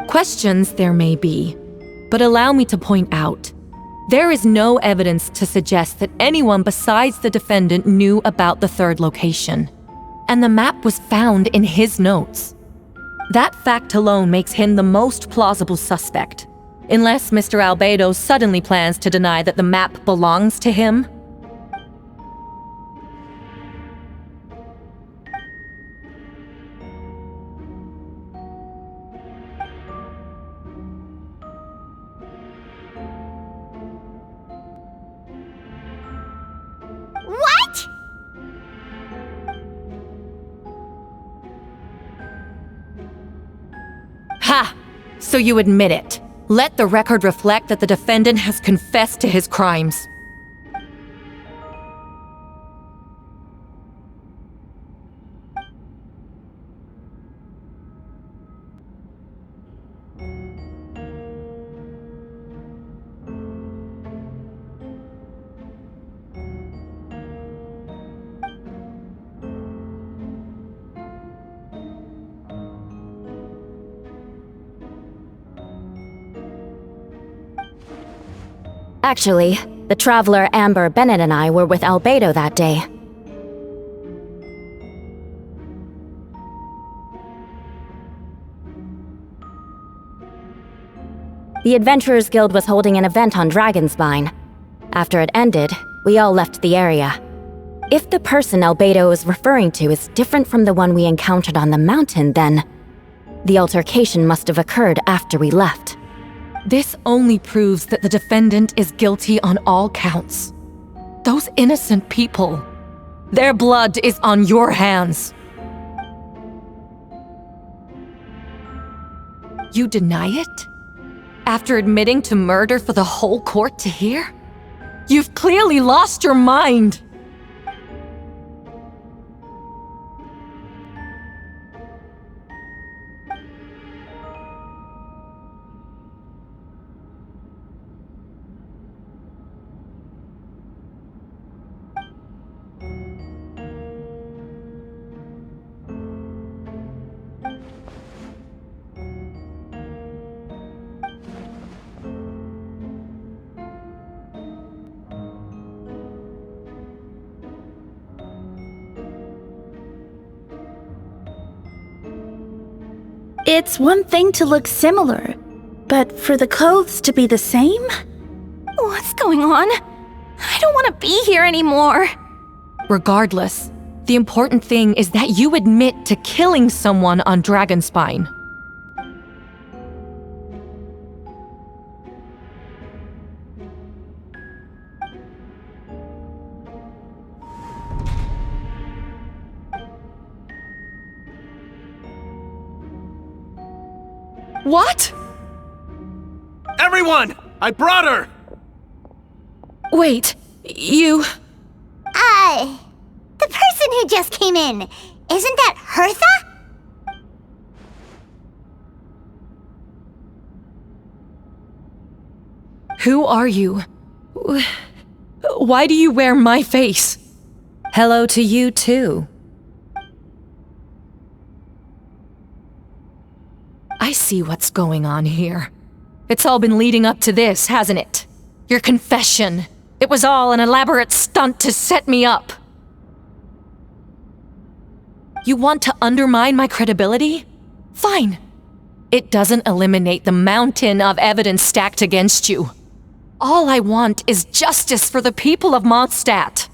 Questions there may be, but allow me to point out, there is no evidence to suggest that anyone besides the defendant knew about the third location, and the map was found in his notes. That fact alone makes him the most plausible suspect, unless Mr. Albedo suddenly plans to deny that the map belongs to him. What? Ha! So you admit it. Let the record reflect that the defendant has confessed to his crimes. Actually, the traveler Amber, Bennett, and I were with Albedo that day. The Adventurers Guild was holding an event on Dragonspine. After it ended, we all left the area. If the person Albedo is referring to is different from the one we encountered on the mountain, then the altercation must have occurred after we left. This only proves that the defendant is guilty on all counts. Those innocent people, their blood is on your hands. You deny it? After admitting to murder for the whole court to hear? You've clearly lost your mind! It's one thing to look similar, but for the clothes to be the same? What's going on? I don't want to be here anymore. Regardless, the important thing is that you admit to killing someone on Dragonspine. What? Everyone! I brought her! Wait, you... The person who just came in, isn't that Hertha? Who are you? Why do you wear my face? Hello to you too. I see what's going on here. It's all been leading up to this, hasn't it? Your confession. It was all an elaborate stunt to set me up. You want to undermine my credibility? Fine. It doesn't eliminate the mountain of evidence stacked against you. All I want is justice for the people of Mondstadt.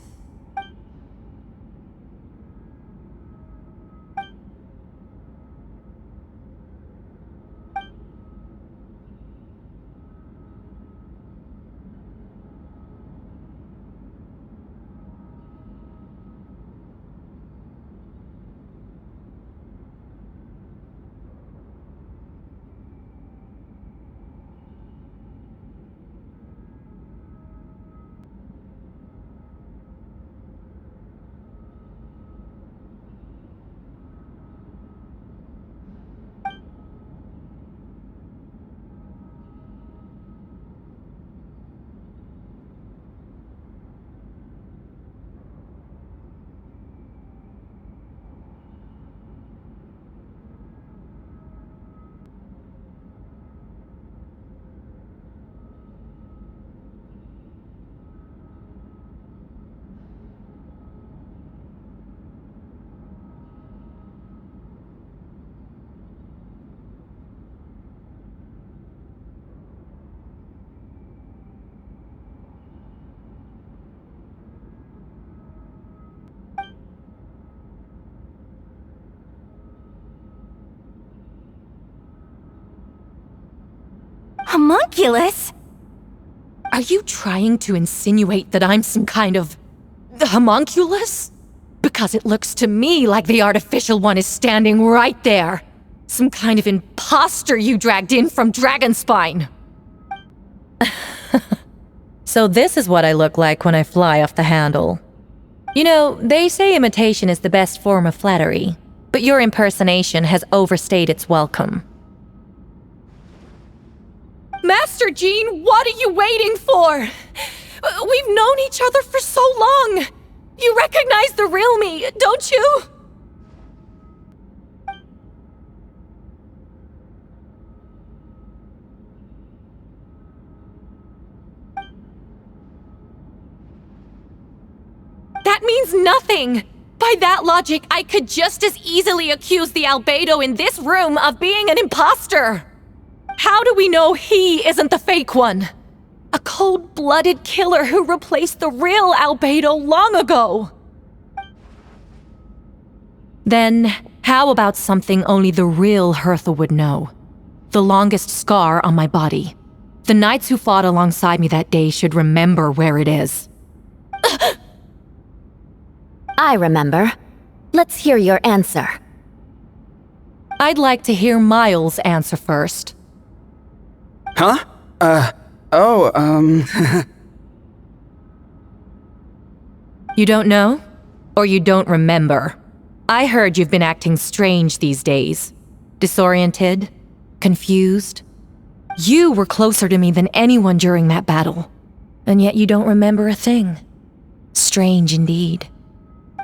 Homunculus? Are you trying to insinuate that I'm some kind of homunculus? Because it looks to me like the artificial one is standing right there. Some kind of imposter you dragged in from Dragonspine. So this is what I look like when I fly off the handle. You know, they say imitation is the best form of flattery, but your impersonation has overstayed its welcome. Master Jean, what are you waiting for? We've known each other for so long. You recognize the real me, don't you? That means nothing! By that logic, I could just as easily accuse the albedo in this room of being an imposter! How do we know he isn't the fake one? A cold-blooded killer who replaced the real albedo long ago! Then, how about something only the real Hertha would know? The longest scar on my body. The knights who fought alongside me that day should remember where it is. I remember. Let's hear your answer. I'd like to hear Miles' answer first. Huh? You don't know? Or you don't remember? I heard you've been acting strange these days. Disoriented? Confused? You were closer to me than anyone during that battle. And yet you don't remember a thing. Strange indeed.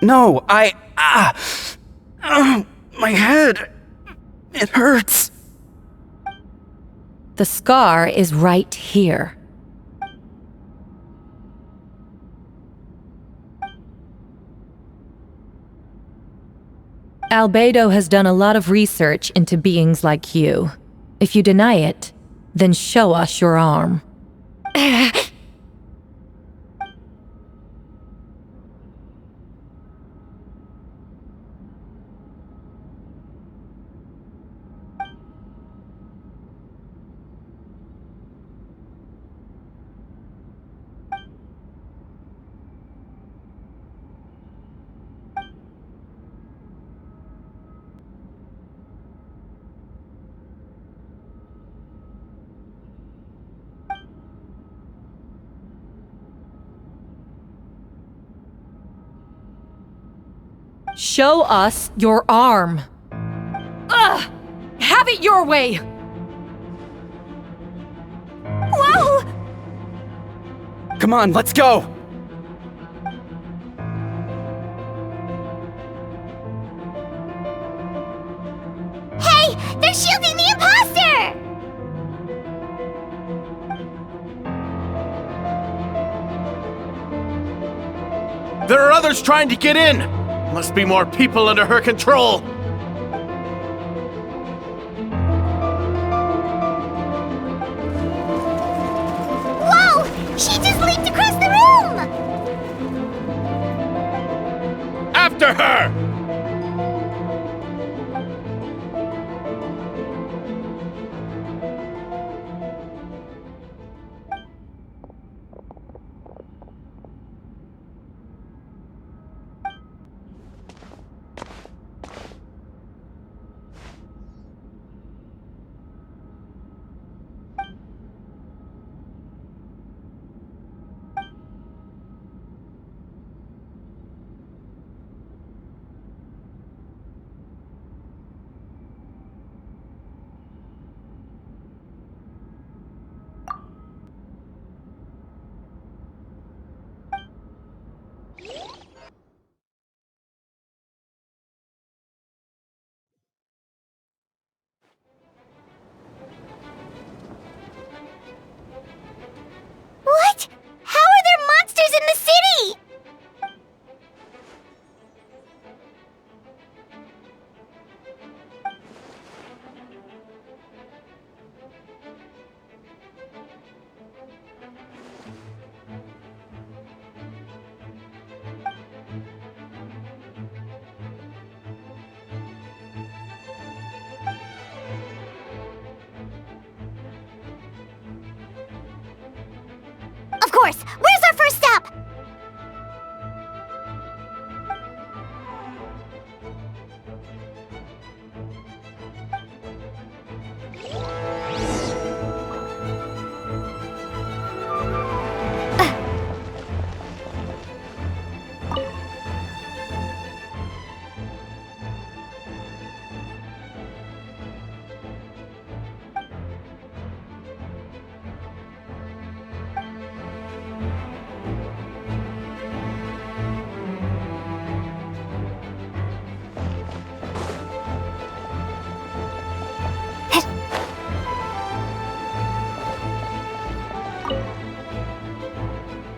No, my head. It hurts. The scar is right here. Albedo has done a lot of research into beings like you. If you deny it, then show us your arm. Show us your arm. Ugh! Have it your way! Whoa! Come on, let's go! Hey! They're shielding the imposter! There are others trying to get in! Must be more people under her control! Whoa! She just leaped across the room! After her! course. Where's our first step?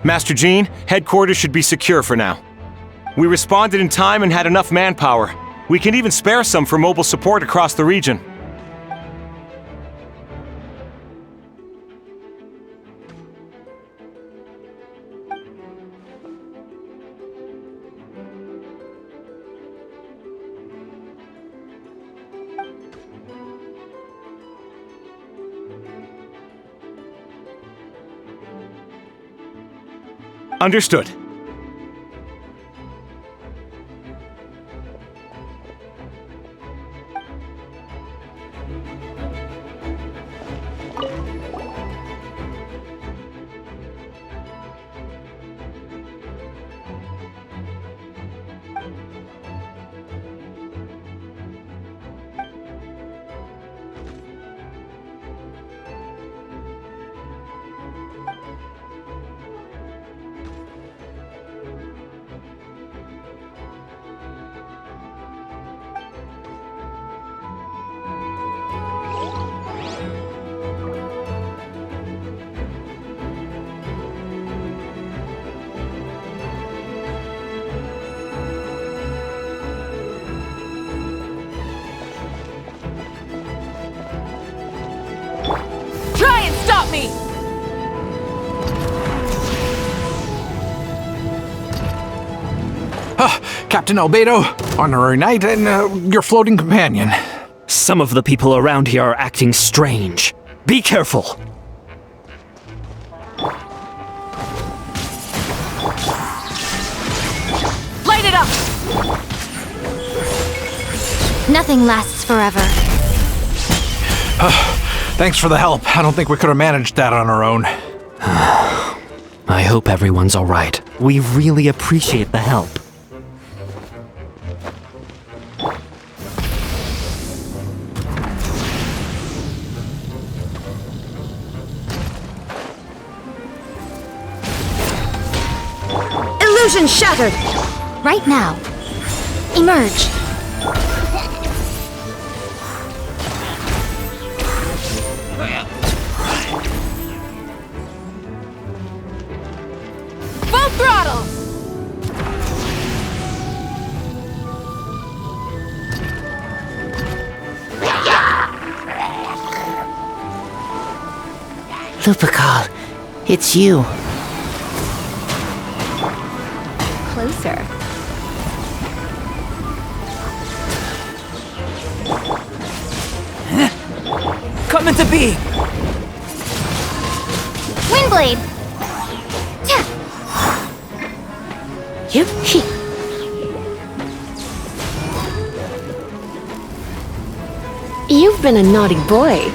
Master Jean, headquarters should be secure for now. We responded in time and had enough manpower. We can even spare some for mobile support across the region. Understood. Try and stop me! Captain Albedo, honorary knight, and your floating companion. Some of the people around here are acting strange. Be careful. Light it up! Nothing lasts forever. Thanks for the help. I don't think we could have managed that on our own. I hope everyone's alright. We really appreciate the help. Illusion shattered! Right now. Emerge. Full throttle! Lupical, it's you. Closer. Come into being! Windblade. You? You've been a naughty boy.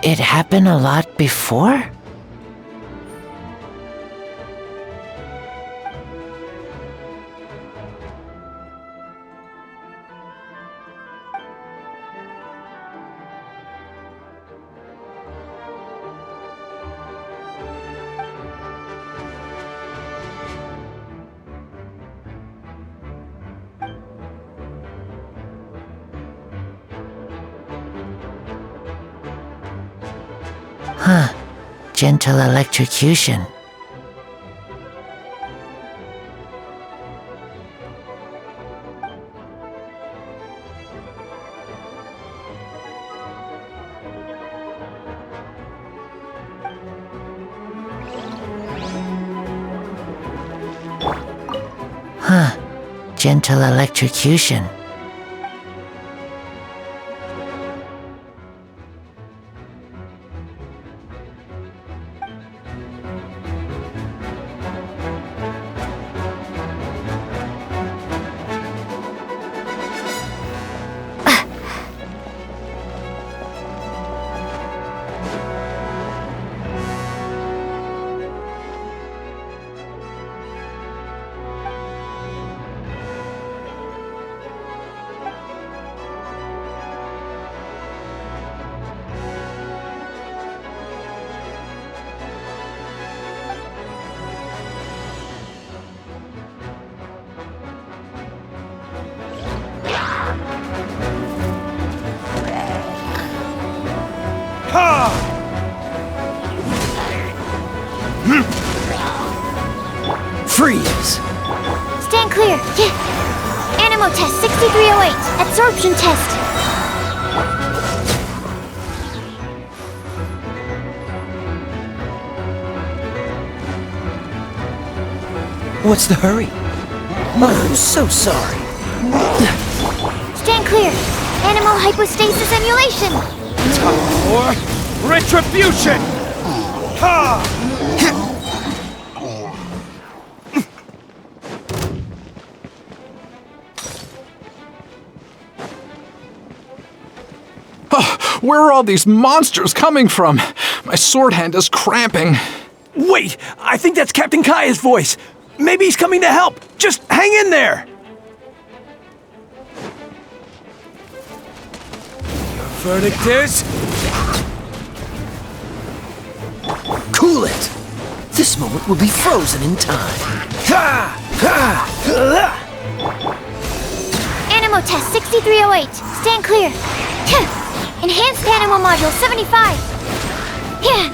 It happened a lot before? Huh. Gentle electrocution. Gentle electrocution. Freeze! Stand clear. Yeah. Animo test 6308. Absorption test. What's the hurry? Oh, I'm so sorry. Stand clear. Animal hypostasis emulation. Time for retribution! Ha! Oh, where are all these monsters coming from? My sword hand is cramping. Wait! I think that's Captain Kaya's voice! Maybe he's coming to help! Just hang in there! Your verdict is... Cool it! This moment will be frozen in time. Ha! Ha! Animo test 6308. Stand clear. Enhanced Animo module 75. Yeah.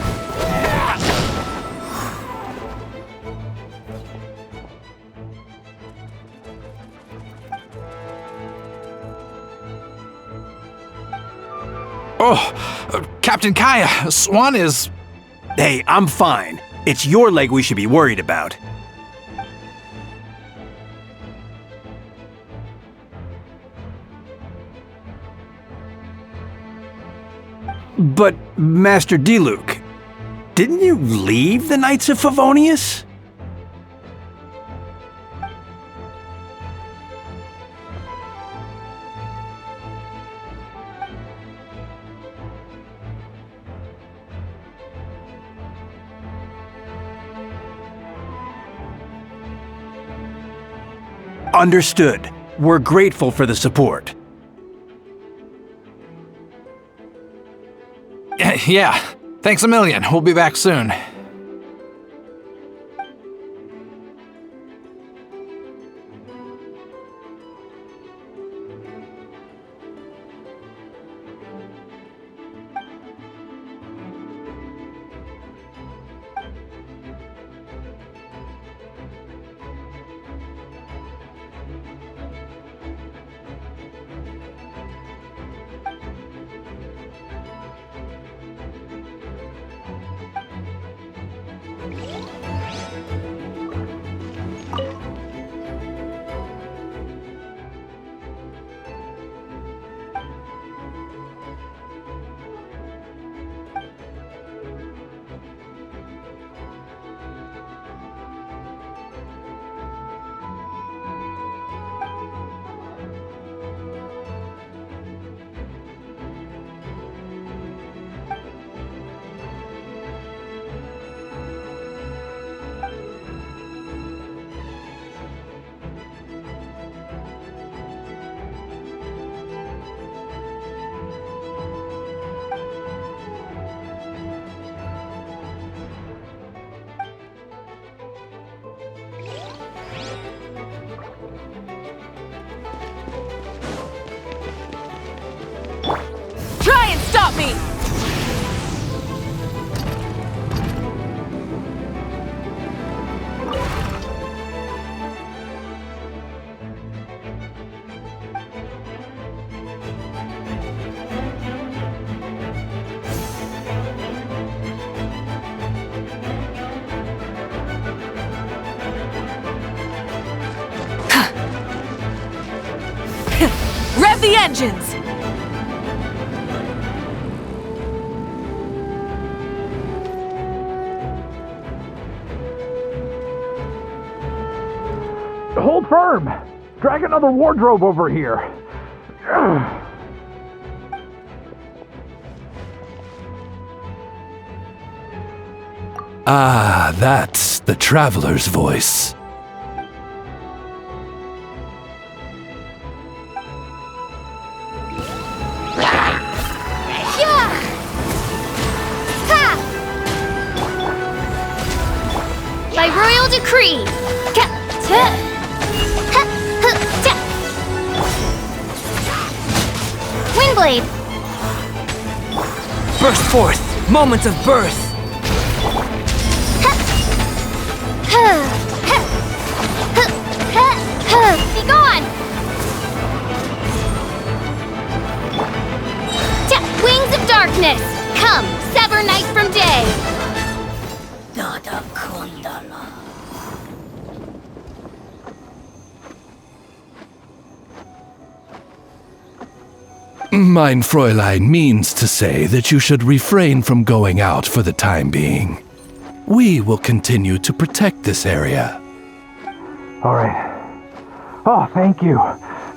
Oh, Captain Kaya, Swan is... Hey, I'm fine. It's your leg we should be worried about. But, Master Diluc, didn't you leave the Knights of Favonius? Understood. We're grateful for the support. Yeah, thanks a million. We'll be back soon. Try and stop me! Rev the engines! Hold firm! Drag another wardrobe over here. Ah, that's the traveler's voice. By royal decree. Windblade. Burst forth! Moments of birth! Be gone. Wings of darkness. Come, sever night from day. Mein Fräulein means to say that you should refrain from going out for the time being. We will continue to protect this area. All right. Oh, thank you.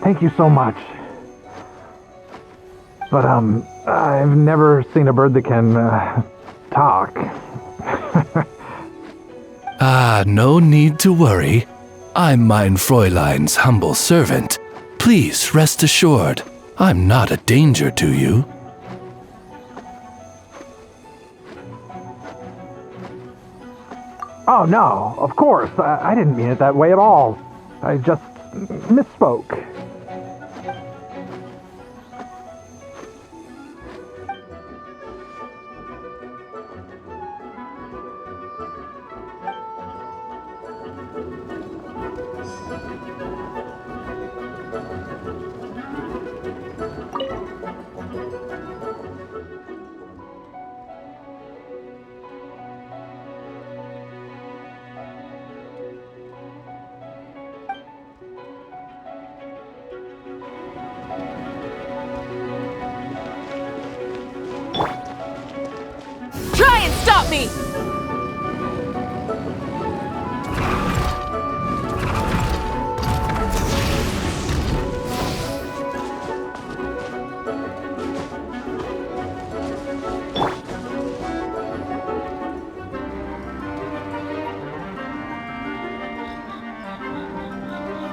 Thank you so much. But, I've never seen a bird that can, talk. Ah, no need to worry. I'm Mein Fräulein's humble servant. Please rest assured, I'm not a danger to you. Oh, no, of course. I didn't mean it that way at all. I just misspoke. Try and stop me!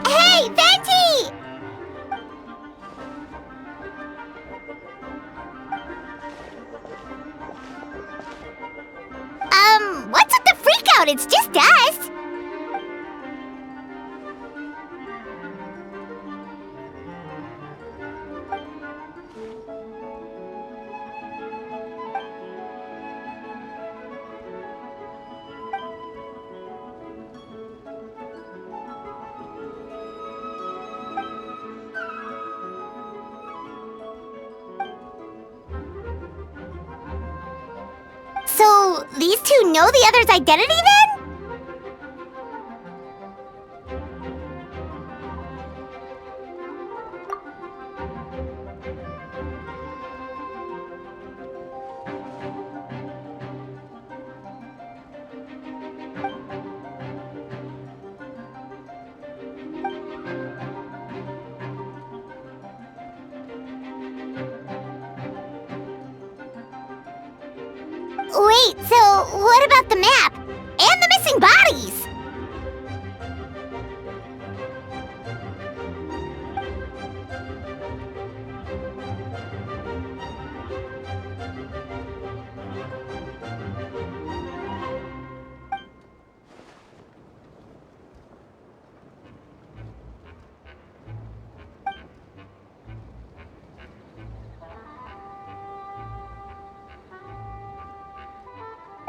Hey, Venti! What's with the freak out? It's just us. So, these two know the other's identity then? Wait, so what about the map? And the missing bodies?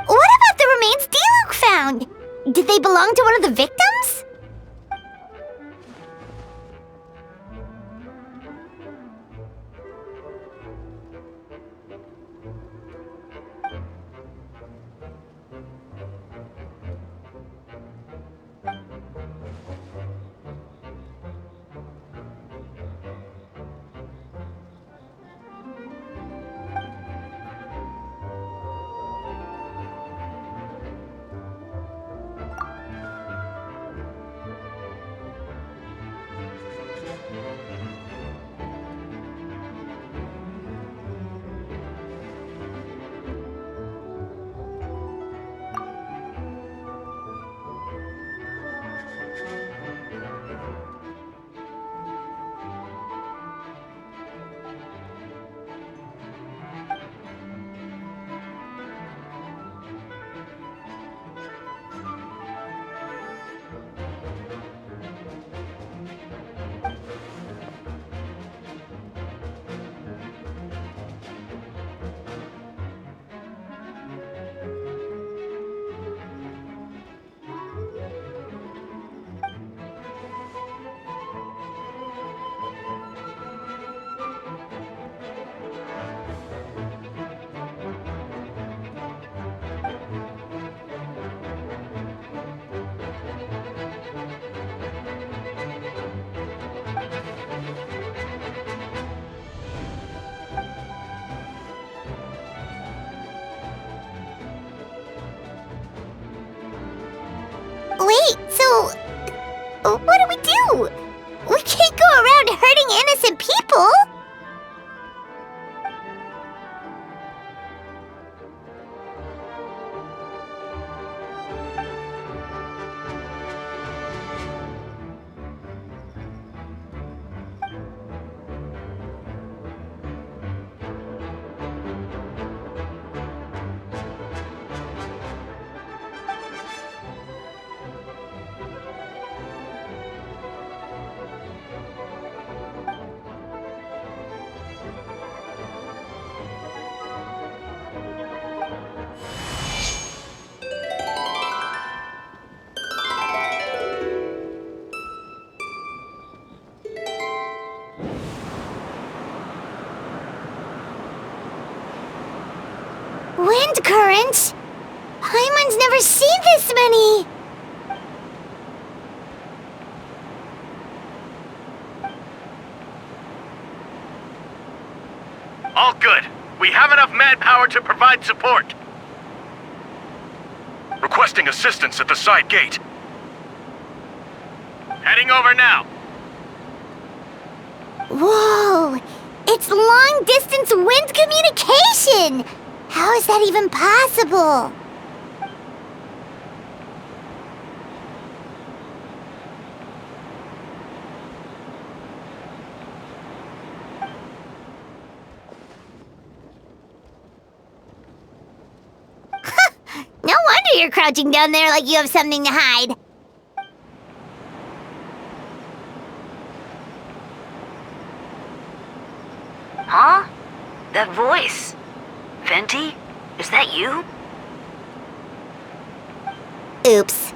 What about the remains Diluc found? Did they belong to one of the victims? wind current! Paimon's never seen this many! All good. We have enough manpower to provide support. Requesting assistance at the side gate. Heading over now. Whoa! It's long-distance wind communication! How is that even possible? No wonder you're crouching down there like you have something to hide. Huh? That voice? Venti? Is that you? Oops.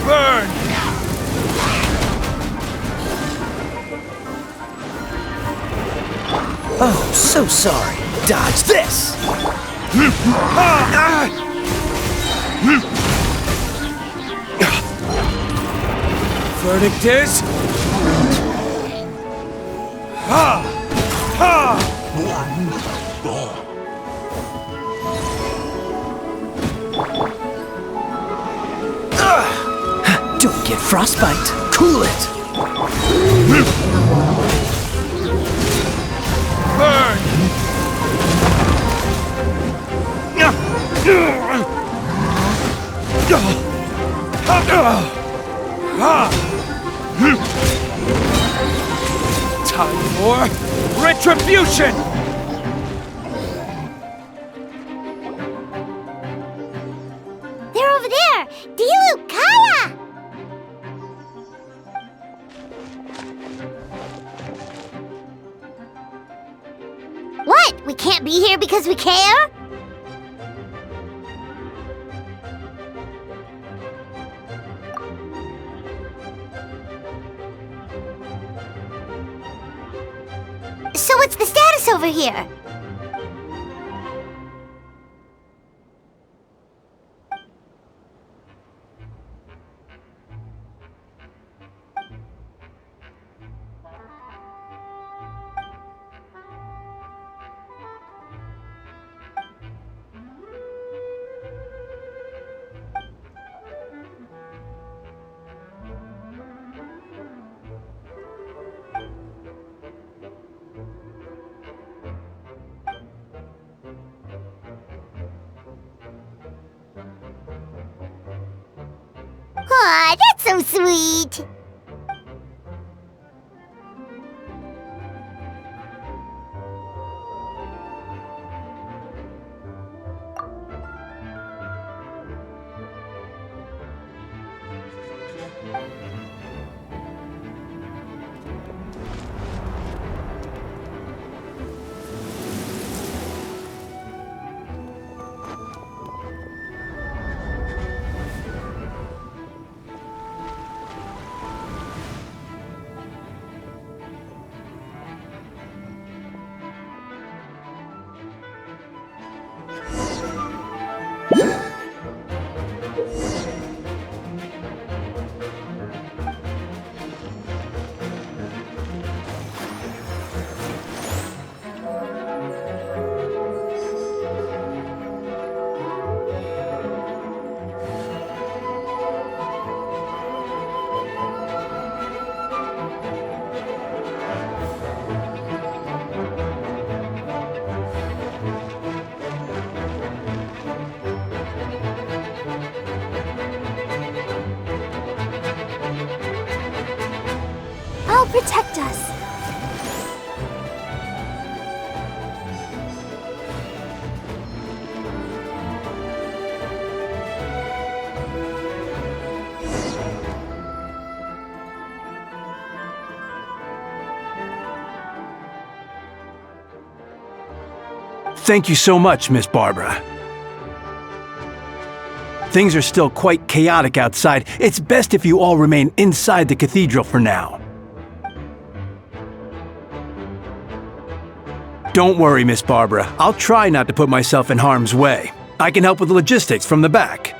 Burn! Oh, so sorry. Dodge this! Verdict is... Ha! Ha! Don't get frostbite. Cool it. Burn! Time for retribution! They're over there! Dilu, Kaya! What? We can't be here because we care? So what's the status over here? That's so sweet. I'll protect us. Thank you so much, Miss Barbara. Things are still quite chaotic outside. It's best if you all remain inside the cathedral for now. Don't worry, Miss Barbara. I'll try not to put myself in harm's way. I can help with the logistics from the back.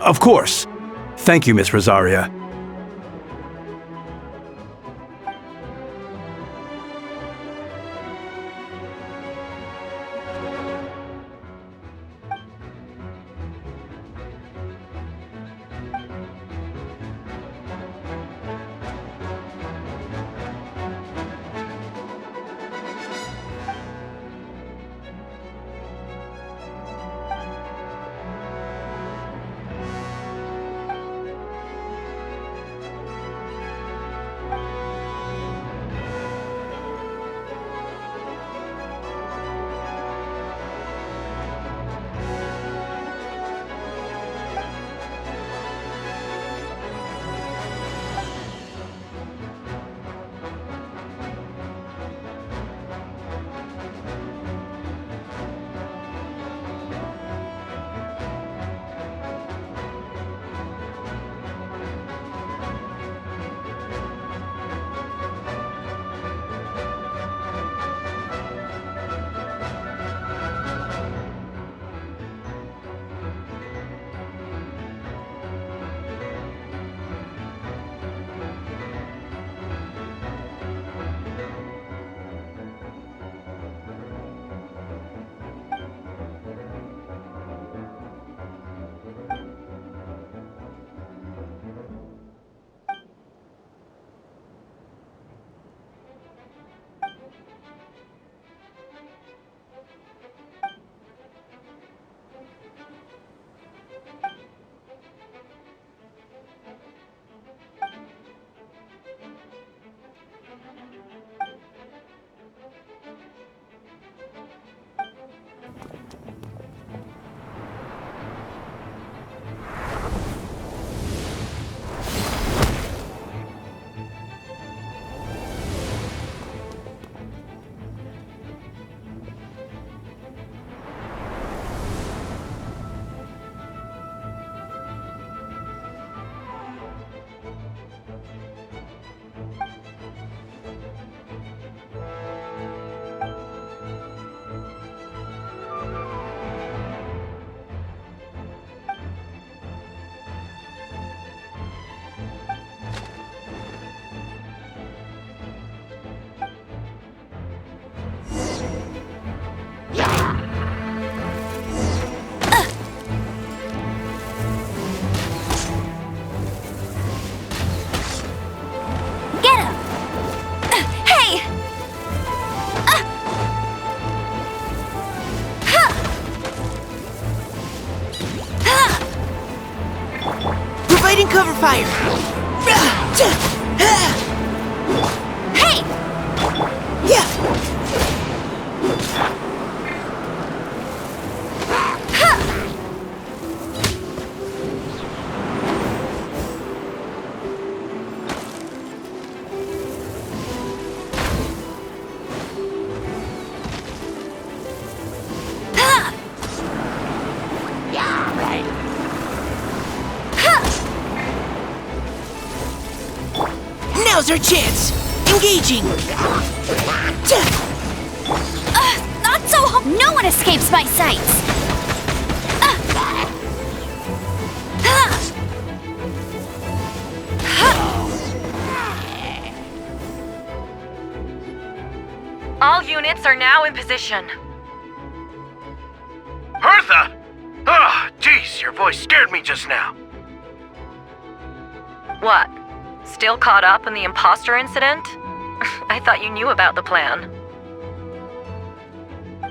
Of course. Thank you, Miss Rosaria. fire! Hey! Yeah! Now's our chance! Engaging! Not so no one escapes my sights! All units are now in position. Hertha! Ah, jeez, your voice scared me just now. What? Still caught up in the imposter incident? I thought you knew about the plan.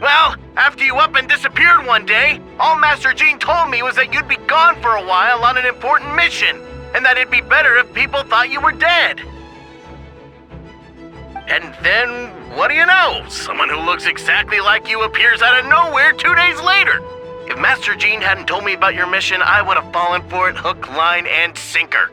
Well, after you up and disappeared one day, all Master Jean told me was that you'd be gone for a while on an important mission, and that it'd be better if people thought you were dead. And then, what do you know? Someone who looks exactly like you appears out of nowhere 2 days later. If Master Jean hadn't told me about your mission, I would have fallen for it hook, line, and sinker.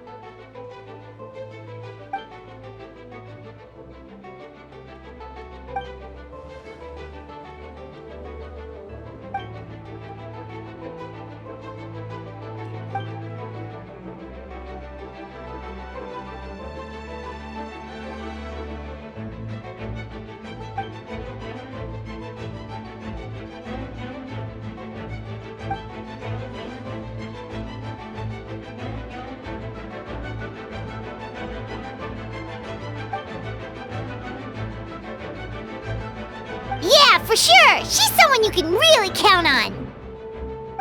Yeah, for sure! She's someone you can really count on!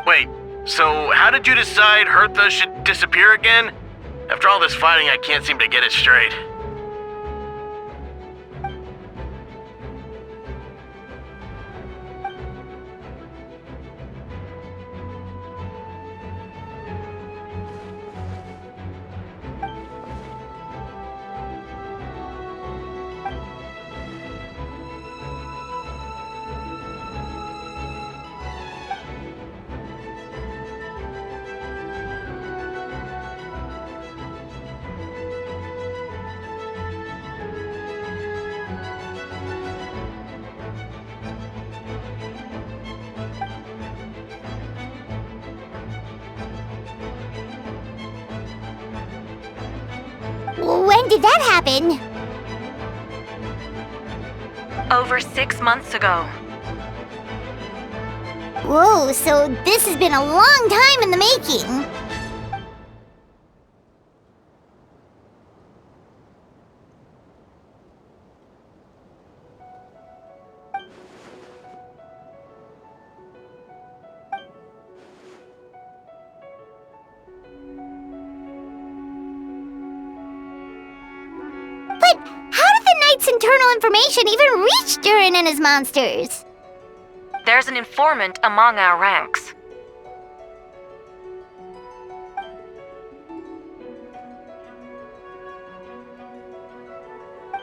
Wait, so how did you decide Hertha should disappear again? After all this fighting, I can't seem to get it straight. When did that happen? Over 6 months ago. Whoa, so this has been a long time in the making. But how did the Knight's internal information even reach Durin and his monsters? There's an informant among our ranks.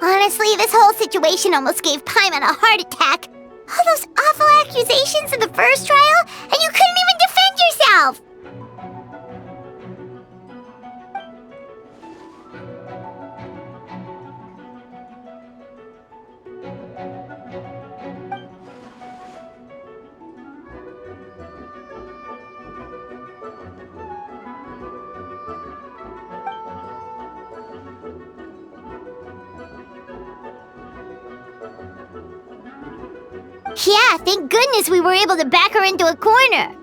Honestly, this whole situation almost gave Paimon a heart attack. All those awful accusations in the first trial, and you couldn't even defend yourself! Yeah, thank goodness we were able to back her into a corner.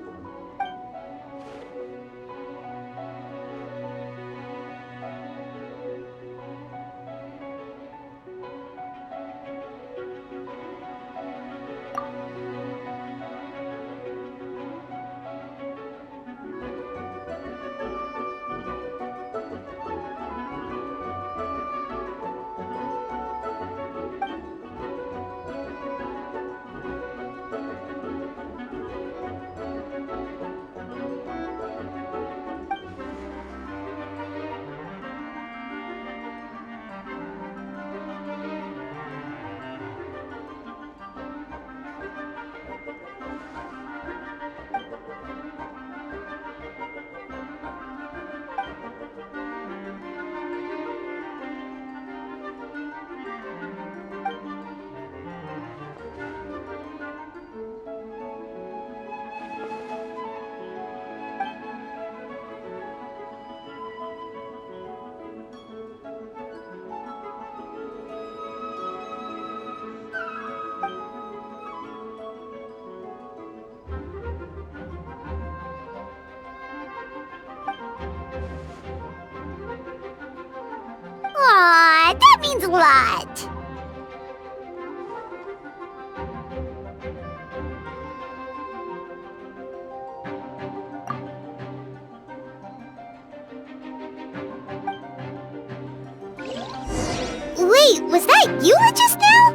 Aw, that means a lot. Wait, was that Eula just now?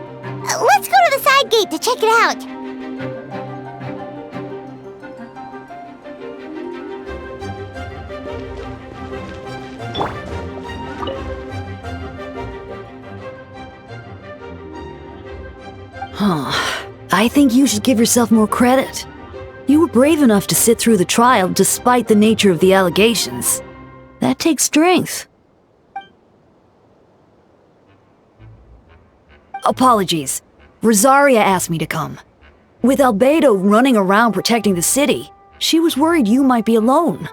Let's go to the side gate to check it out. I think you should give yourself more credit. You were brave enough to sit through the trial despite the nature of the allegations. That takes strength. Apologies. Rosaria asked me to come. With Albedo running around protecting the city, she was worried you might be alone.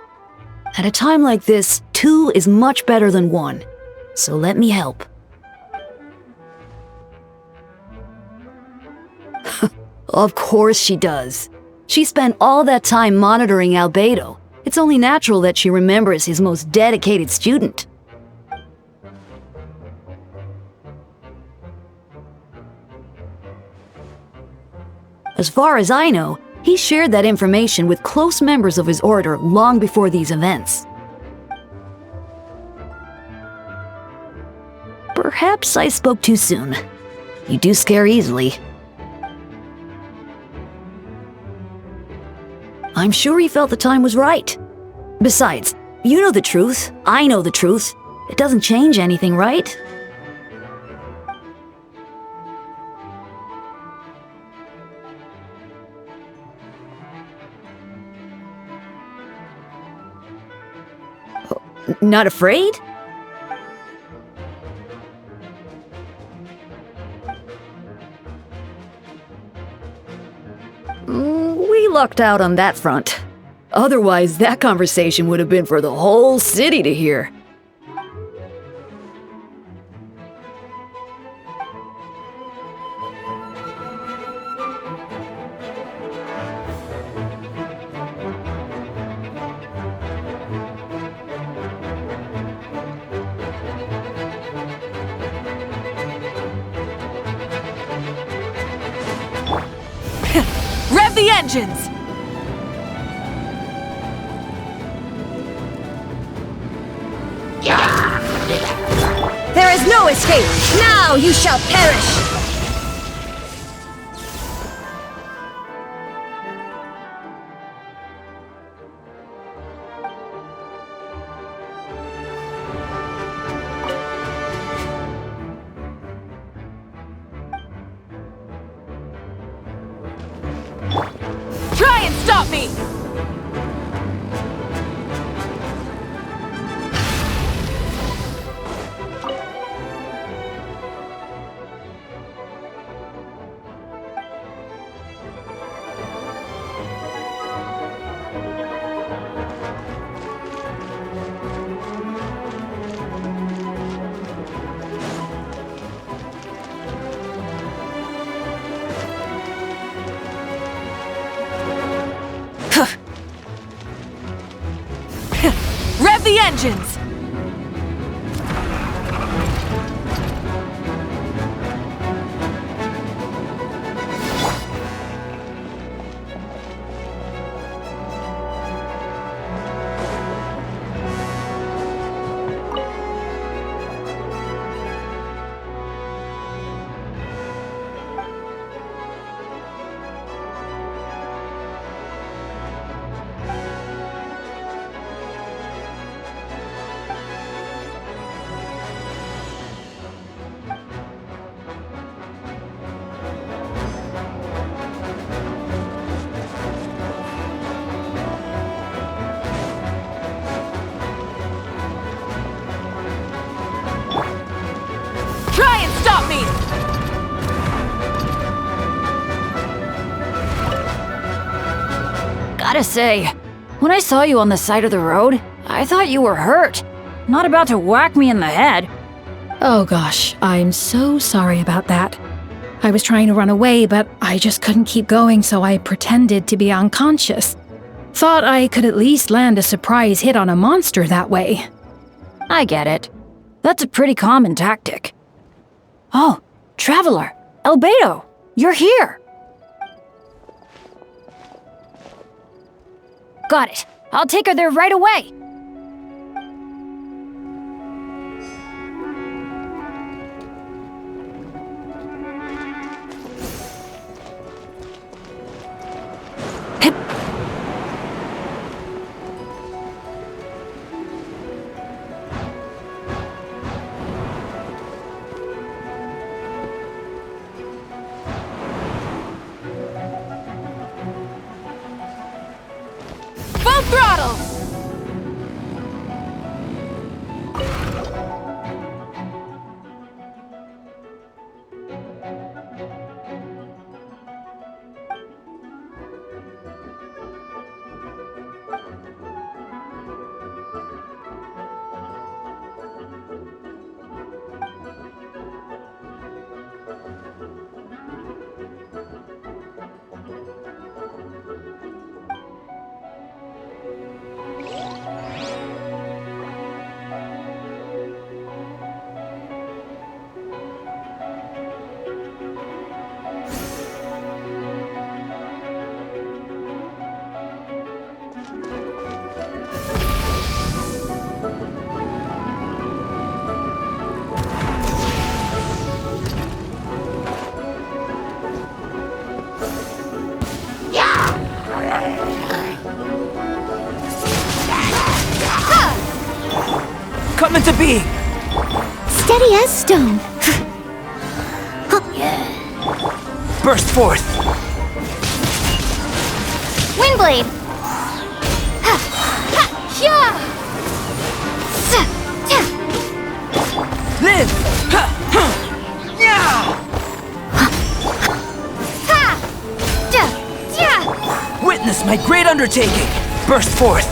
At a time like this, 2 is much better than 1. So let me help. Of course she does. She spent all that time monitoring Albedo. It's only natural that she remembers his most dedicated student. As far as I know, he shared that information with close members of his order long before these events. Perhaps I spoke too soon. You do scare easily. I'm sure he felt the time was right. Besides, you know the truth, I know the truth. It doesn't change anything, right? Not afraid? We lucked out on that front. Otherwise, that conversation would have been for the whole city to hear. Rev the engines! There is no escape! Now you shall perish! Try and stop me! Rev the engines! Try and stop me! Gotta say, when I saw you on the side of the road, I thought you were hurt. Not about to whack me in the head. Oh gosh, I'm so sorry about that. I was trying to run away, but I just couldn't keep going, so I pretended to be unconscious. Thought I could at least land a surprise hit on a monster that way. I get it. That's a pretty common tactic. Oh, Traveler, Albedo, you're here. Got it. I'll take her there right away. Full throttle! Come into being! Steady as stone. Burst forth! Windblade. Live! Witness my great undertaking! Burst forth!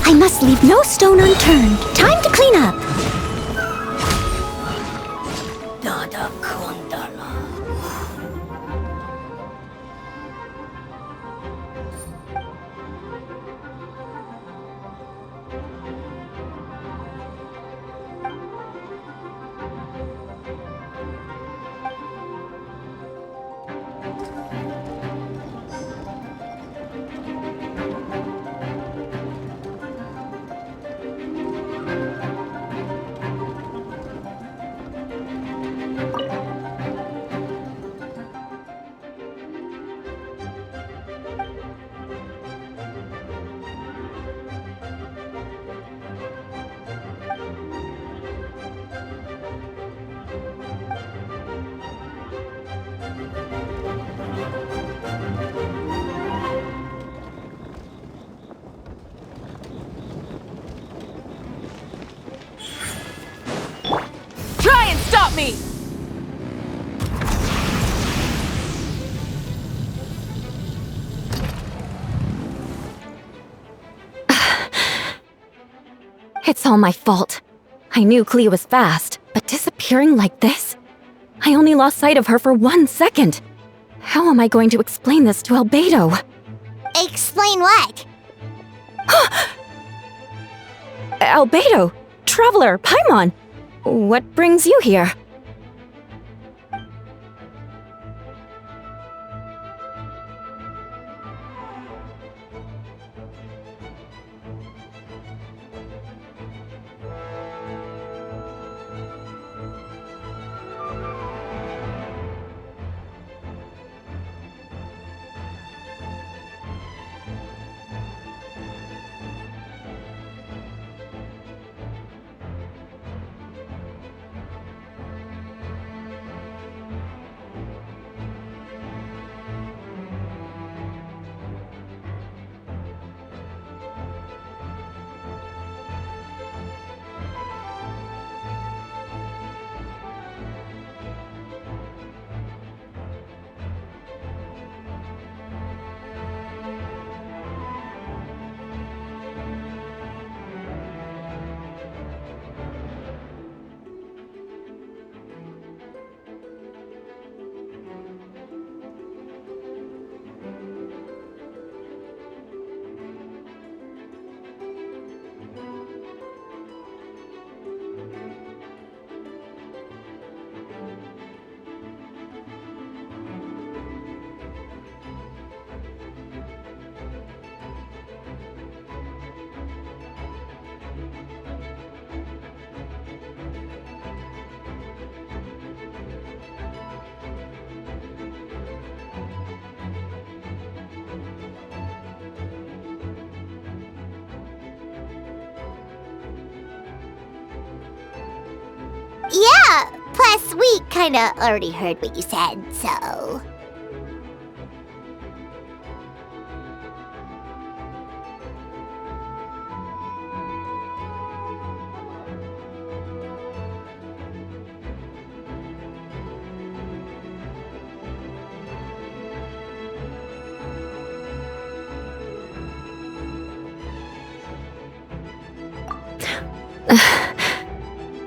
I must leave no stone unturned. Time to clean up. Try and stop me! It's all my fault. I knew Clea was fast, but disappearing like this? I only lost sight of her for 1 second. How am I going to explain this to Albedo? Explain what? Albedo! Traveler! Paimon! What brings you here? guess we kinda already heard what you said, so...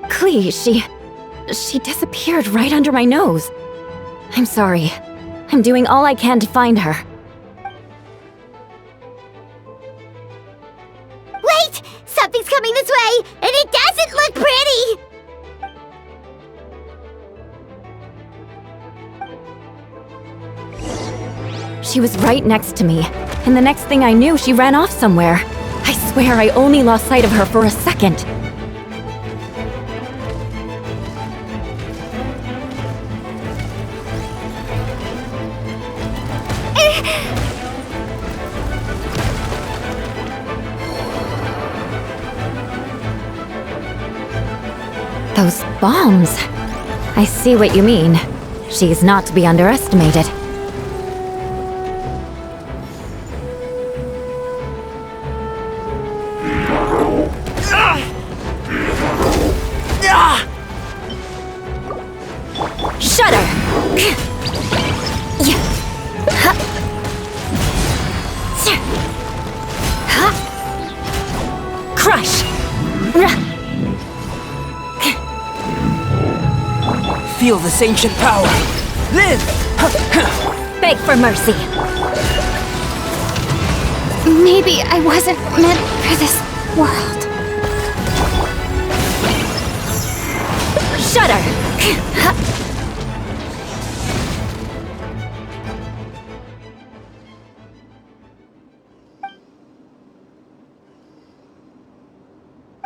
Clee, she disappeared right under my nose. I'm sorry. I'm doing all I can to find her. Wait! Something's coming this way, and it doesn't look pretty! She was right next to me, and the next thing I knew, she ran off somewhere. I swear I only lost sight of her for a second. Those bombs. I see what you mean. She's not to be underestimated. Shudder! Crush! Feel this ancient power. Live! Beg for mercy. Maybe I wasn't meant for this world. Shudder!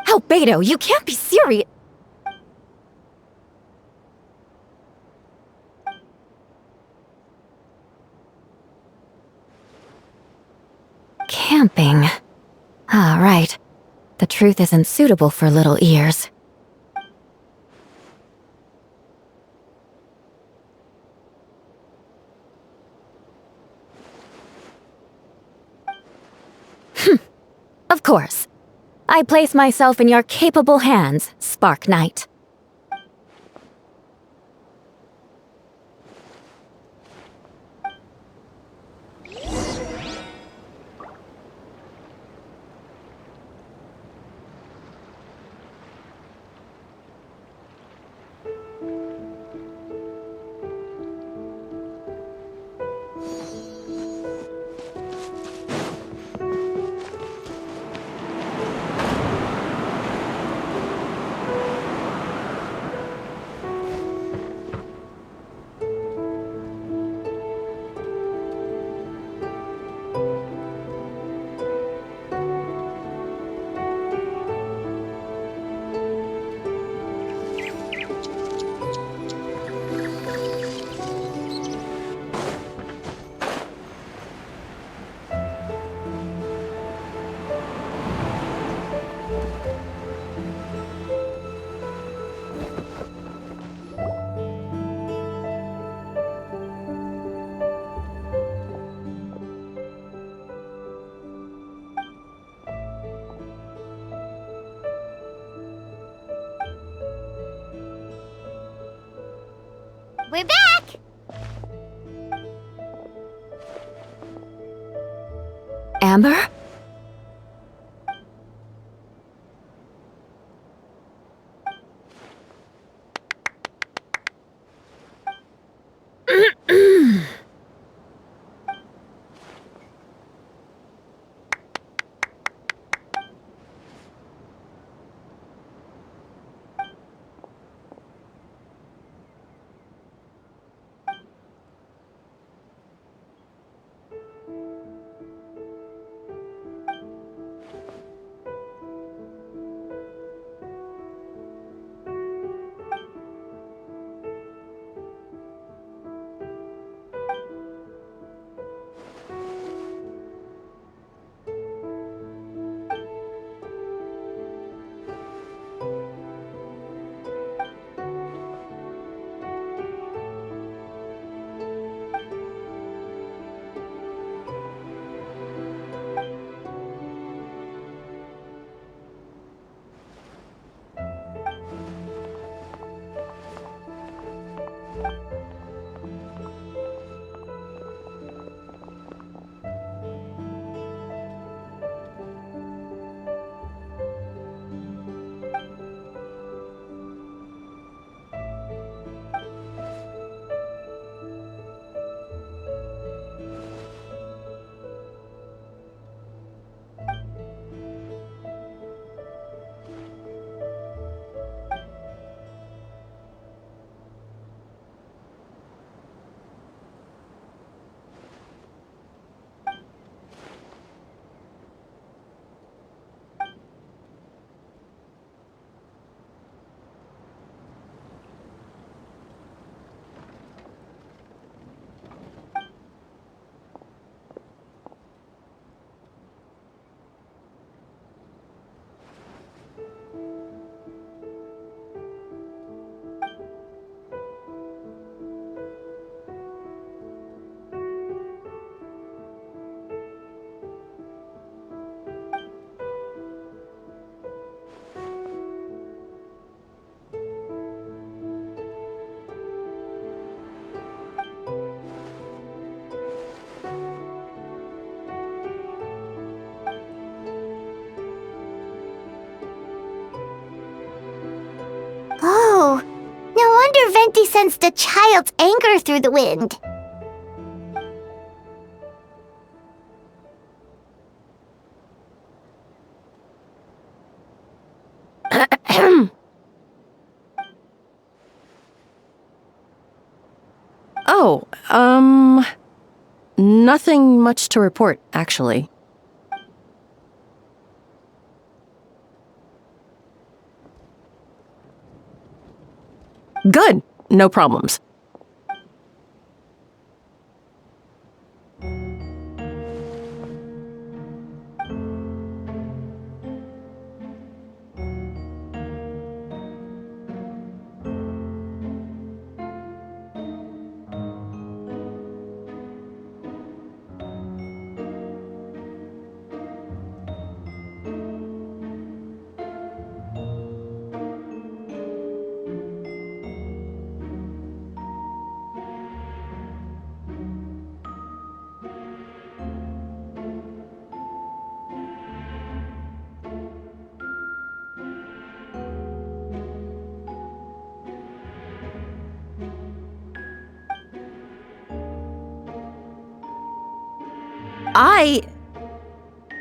Albedo, you can't be serious. Camping. Ah, right. The truth isn't suitable for little ears. Of course. I place myself in your capable hands, Spark Knight. We're back! Amber? Oh, no wonder Venti sensed a child's anger through the wind. Oh, nothing much to report, actually. Good. No problems.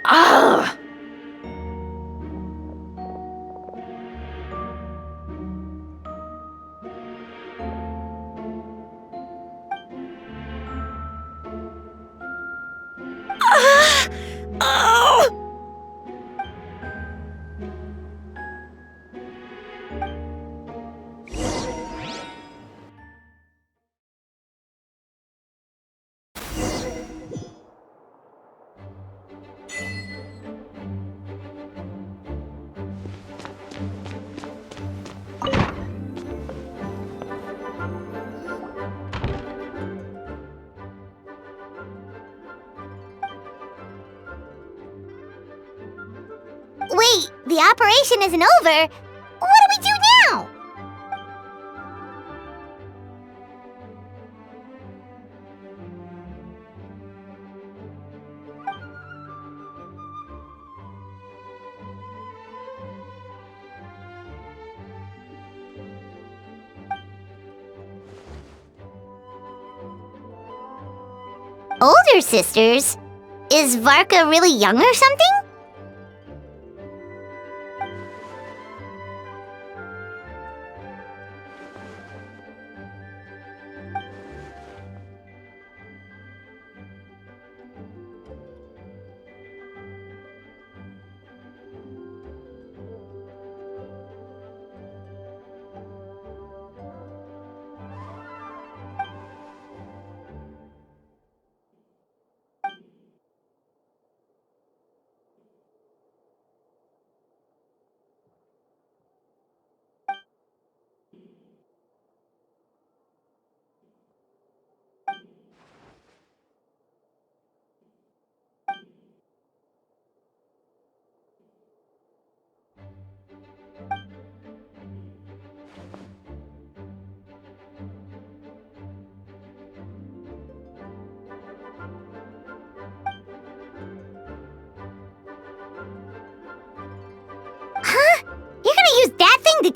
Ugh! Wait, the operation isn't over. What do we do now? Older sisters? Is Varka really young or something?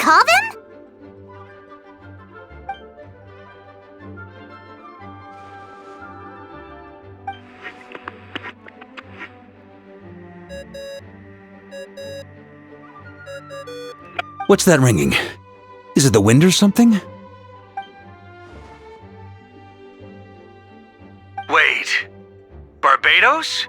call them? What's that ringing? Is it the wind or something? Wait. Barbados?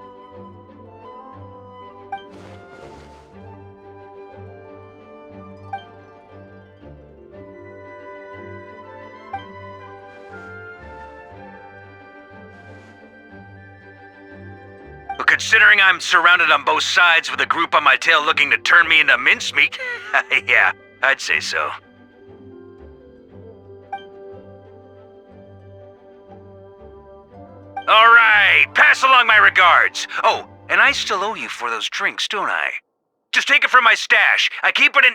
Well, considering I'm surrounded on both sides with a group on my tail looking to turn me into mincemeat, yeah, I'd say so. All right, pass along my regards. Oh, and I still owe you for those drinks, don't I? Just take it from my stash. I keep it in...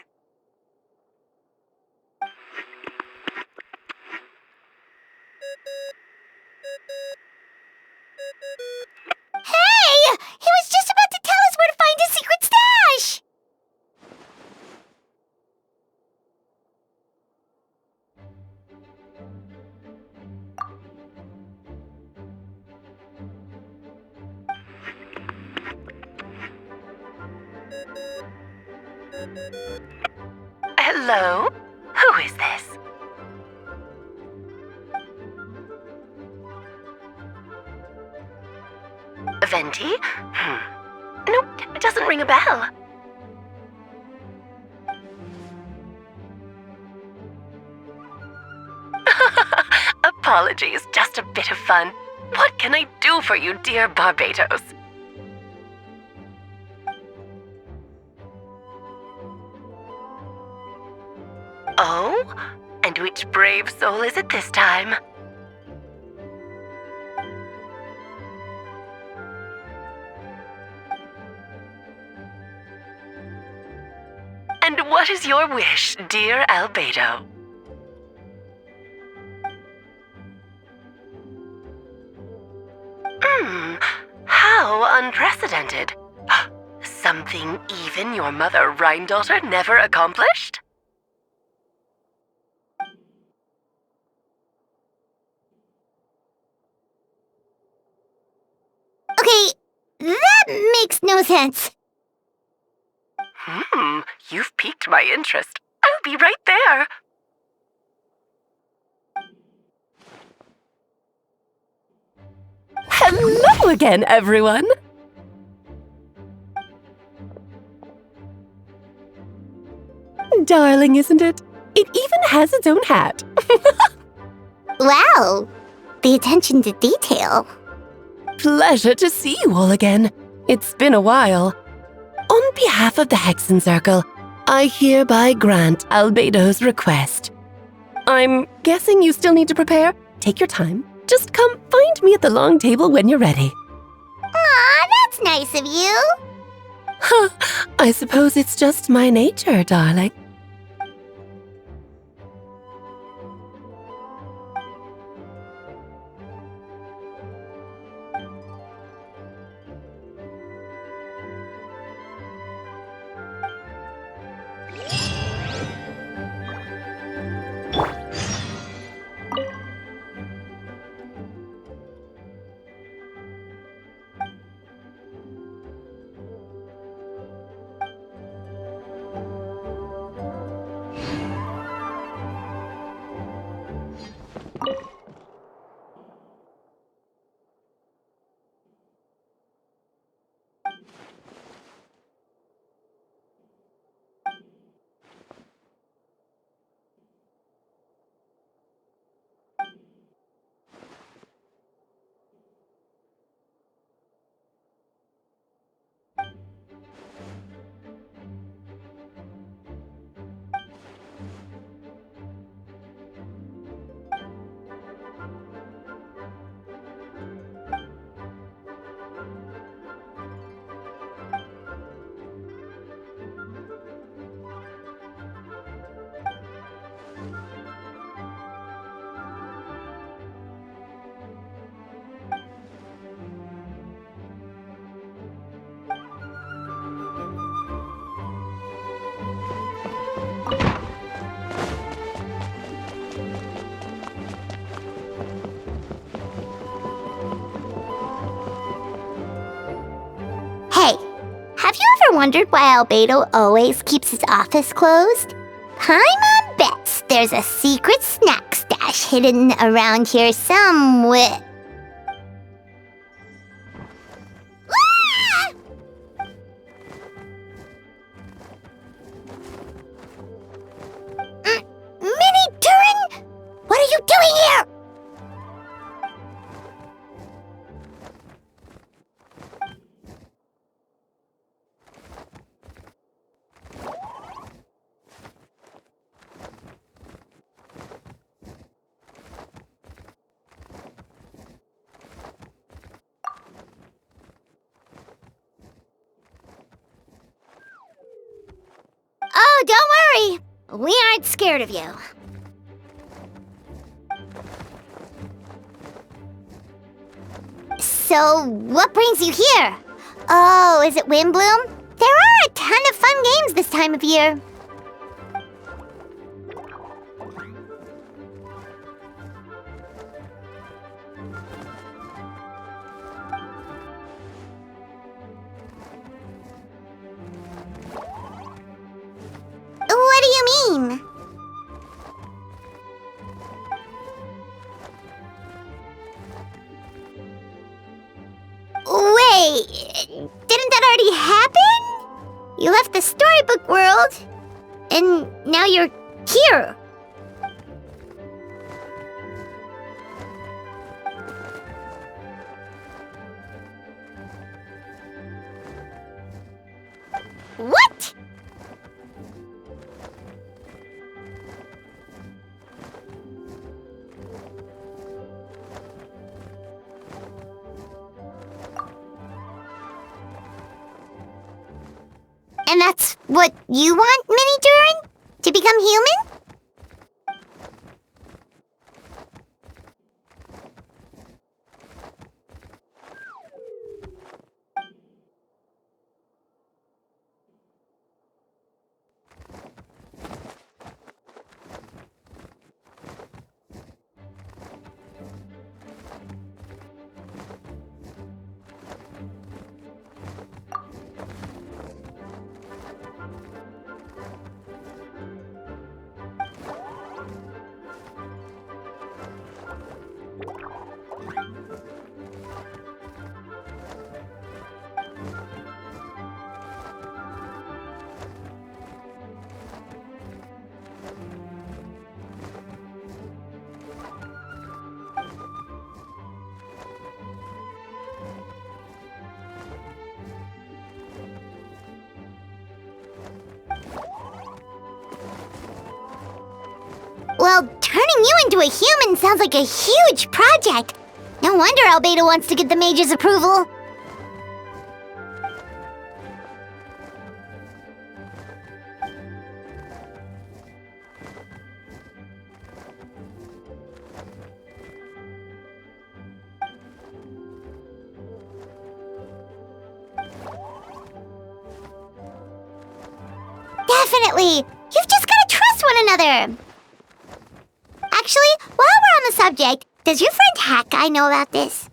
Hey! He was just about to tell us where to find his secret stash! Hello? Who is this? Venti? Nope, it doesn't ring a bell. Apologies, just a bit of fun. What can I do for you, dear Barbados? Oh? And which brave soul is it this time? And what is your wish, dear Albedo? How unprecedented. Something even your mother Rhine-daughter never accomplished? Okay, that makes no sense. You've piqued my interest. I'll be right there. Hello again, everyone! Darling, isn't it? It even has its own hat. Wow, the attention to detail. Pleasure to see you all again. It's been a while. On behalf of the Hexen Circle, I hereby grant Albedo's request. I'm guessing you still need to prepare? Take your time. Just come find me at the long table when you're ready. Aw, that's nice of you. Huh, I suppose it's just my nature, darling. ever wondered why Albedo always keeps his office closed? Paimon bets there's a secret snack stash hidden around here somewhere. Ah! Mini Turin? What are you doing here? Oh, don't worry. We aren't scared of you. So, what brings you here? Oh, is it Windbloom? There are a ton of fun games this time of year. What do you mean? Wait, didn't that already happen? You left the storybook world, and now you're here. What? And that's what you want, Mini Durin? To become human? Well, turning you into a human sounds like a huge project. No wonder Albedo wants to get the mage's approval. Definitely! You've just gotta trust one another! Actually, while we're on the subject, does your friend Hakai know about this?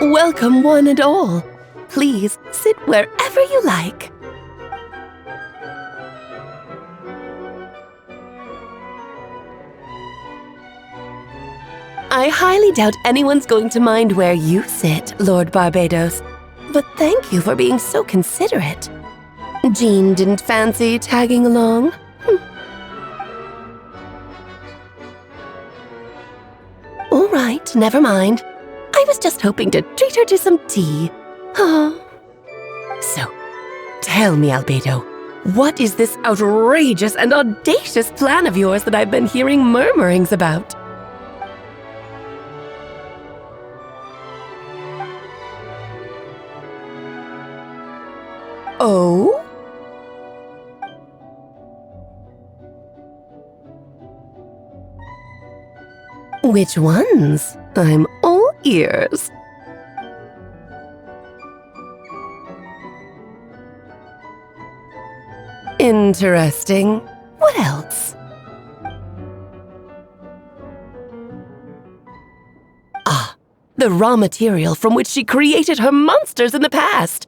Welcome, one and all. Please sit wherever you like. I highly doubt anyone's going to mind where you sit, Lord Barbados. But thank you for being so considerate. Jean didn't fancy tagging along? All right, never mind. I was just hoping to treat her to some tea. Oh. So, tell me, Albedo, what is this outrageous and audacious plan of yours that I've been hearing murmurings about? Oh? Which ones? I'm all ears. Interesting. What else? Ah, the raw material from which she created her monsters in the past.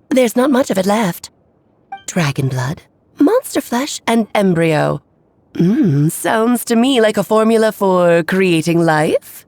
There's not much of it left. Dragon blood, monster flesh, and embryo. Sounds to me like a formula for creating life.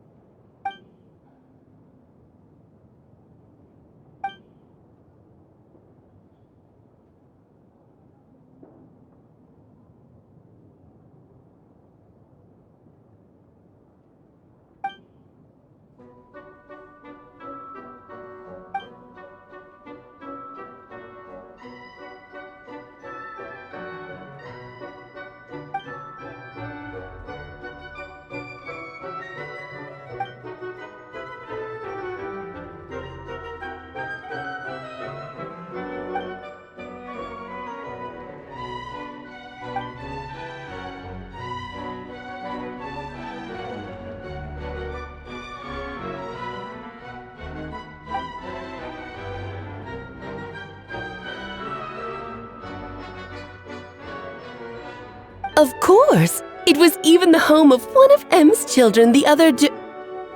Of course! It was even the home of one of M's children the other day.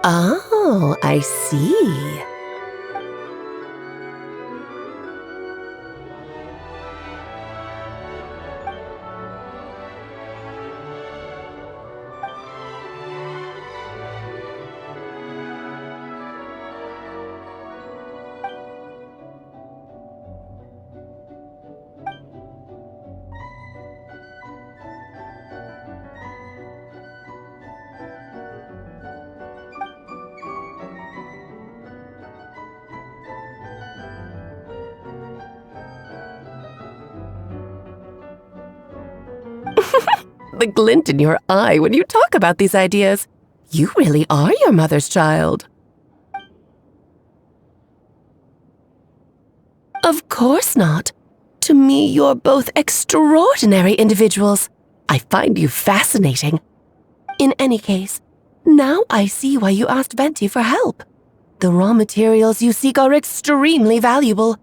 Oh, I see. The glint in your eye when you talk about these ideas. You really are your mother's child. Of course not. To me, you're both extraordinary individuals. I find you fascinating. In any case, now I see why you asked Venti for help. The raw materials you seek are extremely valuable.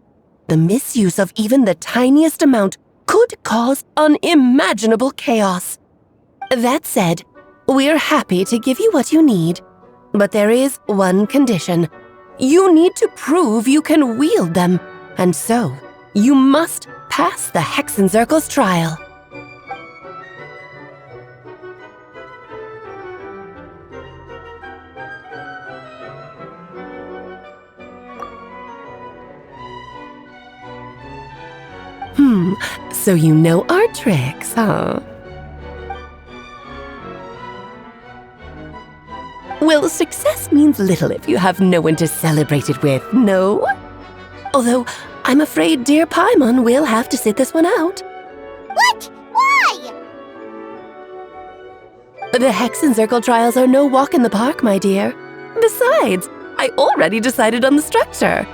The misuse of even the tiniest amount could cause unimaginable chaos. That said, we're happy to give you what you need. But there is one condition. You need to prove you can wield them, and so you must pass the Hexenzirkel's trial. So you know our tricks, huh? Well, success means little if you have no one to celebrate it with, no? Although, I'm afraid dear Paimon will have to sit this one out. What? Why? The Hexenzirkel trials are no walk in the park, my dear. Besides, I already decided on the structure.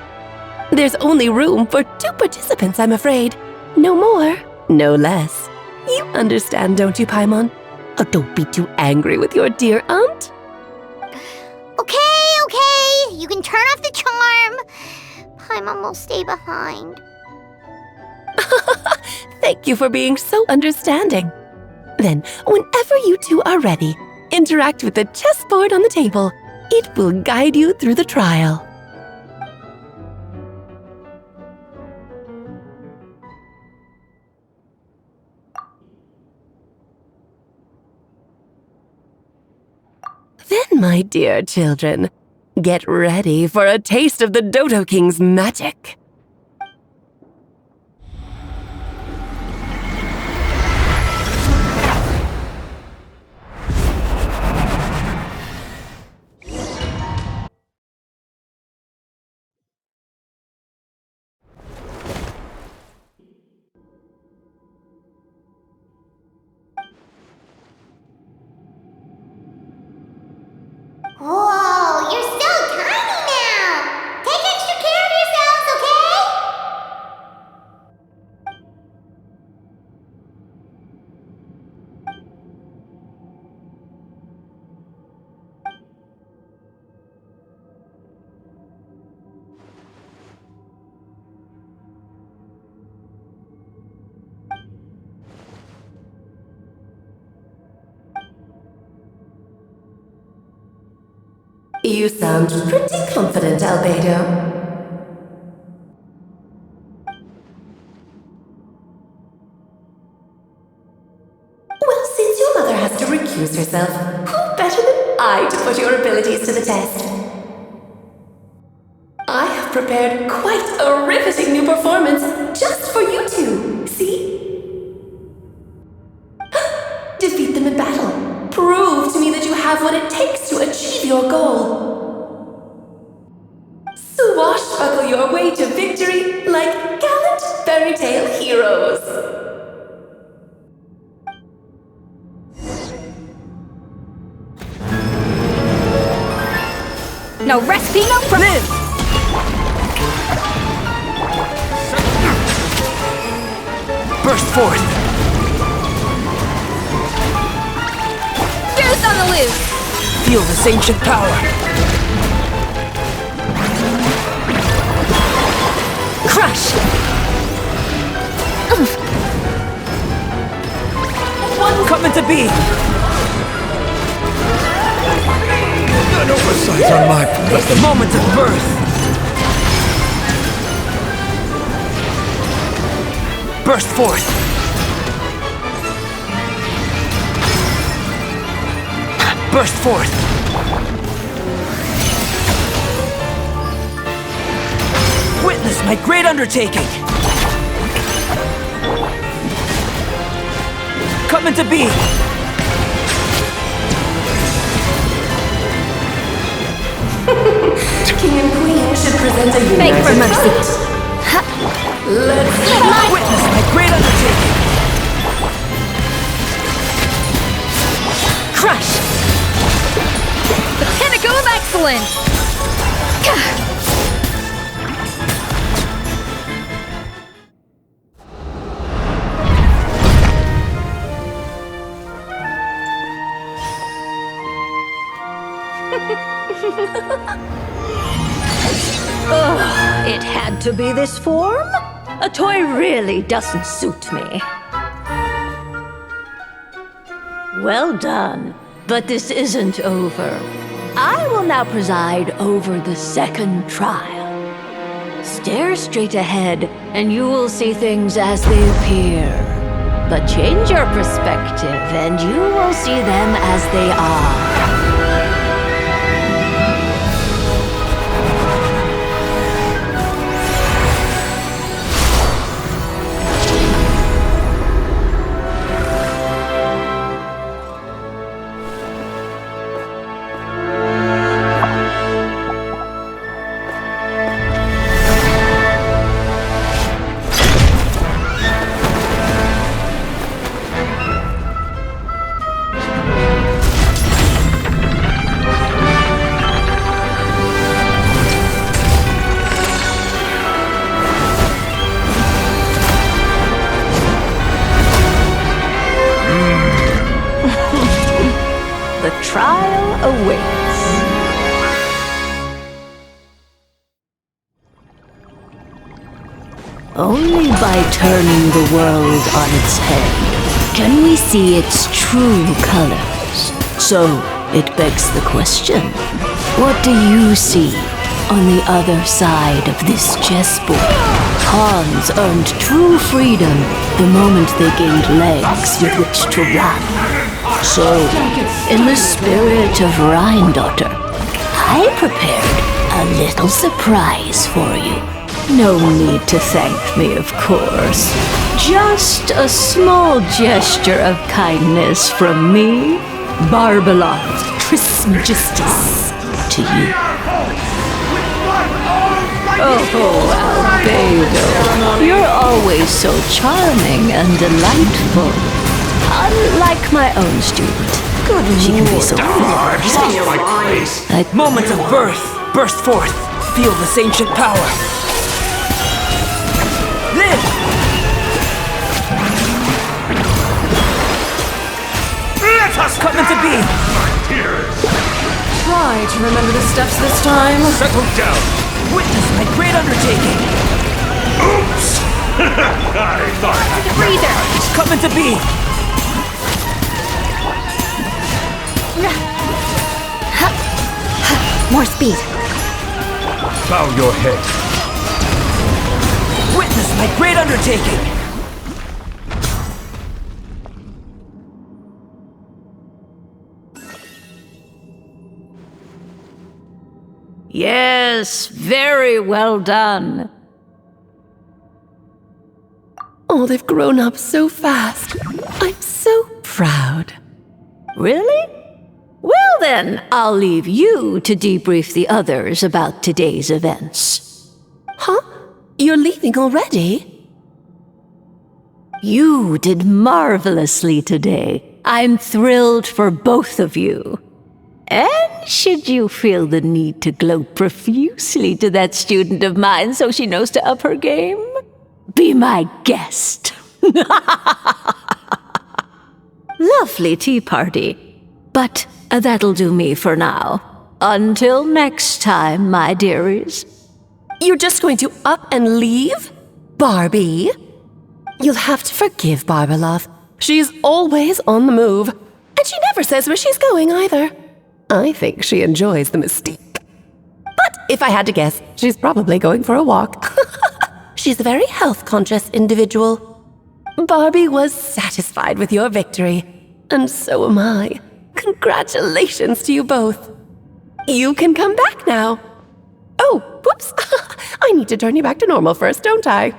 There's only room for 2 participants, I'm afraid. No more, no less. You understand, don't you, Paimon? Oh, don't be too angry with your dear aunt. Okay. You can turn off the charm. Paimon will stay behind. Thank you for being so understanding. Then, whenever you two are ready, interact with the chessboard on the table. It will guide you through the trial. Then, my dear children, get ready for a taste of the Dodo King's magic. Whoa, you're so tiny now! Take extra care of yourselves, okay? You sound pretty confident, Albedo. Well, since your mother has to recuse herself, who better than I to put your abilities to the test? I have prepared quite a riveting new performance just for you two, see? Defeat them in battle. Prove to me that you have what it takes to achieve your goal. Swashbuckle your way to victory like gallant fairy tale heroes. No recipe, no live! Burst forth! Fierce on the loose! Feel this ancient power! Crush! Coming to be! An oversight on my part. It's the moment of birth! Burst forth! Burst forth! Witness my great undertaking! Coming to be! King and Queen should present a united Beg for mercy. Let's witness my great undertaking! Crush! The pinnacle of excellence! Ugh, it had to be this form? A toy really doesn't suit me. Well done, but this isn't over. I will now preside over the second trial. Stare straight ahead, and you will see things as they appear. But change your perspective, and you will see them as they are. The trial awaits. Only by turning the world on its head can we see its true colors. So, it begs the question, what do you see on the other side of this chessboard? Pawns earned true freedom the moment they gained legs with which to run. So, in the spirit of Rhine-daughter, I prepared a little surprise for you. No need to thank me, of course. Just a small gesture of kindness from me, Barbeloth Trismegistus, to you. Oh, Albedo, you're always so charming and delightful. Unlike my own student. She can be so Moments of birth burst forth. Feel this ancient power. Live! Let us come into being! Try to remember the steps this time. Settle down! Witness my great undertaking! Oops! I thought... Freezer! Come into being! More speed. Bow your head. Witness my great undertaking! Yes, very well done. Oh, they've grown up so fast. I'm so proud. Really? Well then, I'll leave you to debrief the others about today's events. Huh? You're leaving already? You did marvelously today. I'm thrilled for both of you. And should you feel the need to gloat profusely to that student of mine so she knows to up her game, be my guest. Lovely tea party. But that'll do me for now. Until next time, my dearies. You're just going to up and leave? Barbie? You'll have to forgive Barbeloth. She's always on the move. And she never says where she's going either. I think she enjoys the mystique. But if I had to guess, she's probably going for a walk. She's a very health-conscious individual. Barbie was satisfied with your victory. And so am I. Congratulations to you both. You can come back now. Oh, whoops. I need to turn you back to normal first, don't I?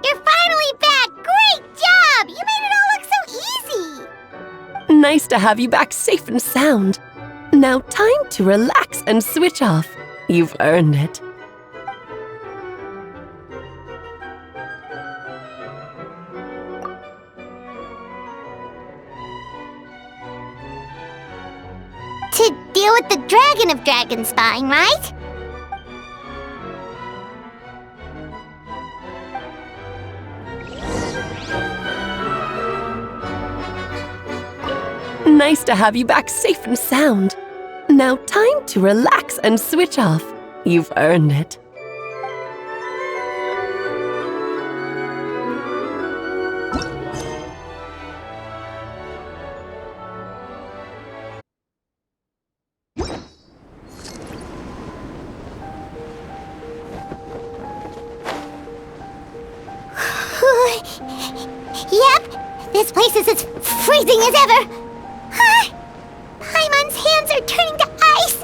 You're finally back! Great job! You made it all look so easy! Nice to have you back safe and sound. Now time to relax and switch off. You've earned it. To deal with the Dragon of Dragonspine, right? Nice to have you back safe and sound. Now time to relax and switch off. You've earned it. Yep, this place is as freezing as ever. Paimon's hands are turning to ice.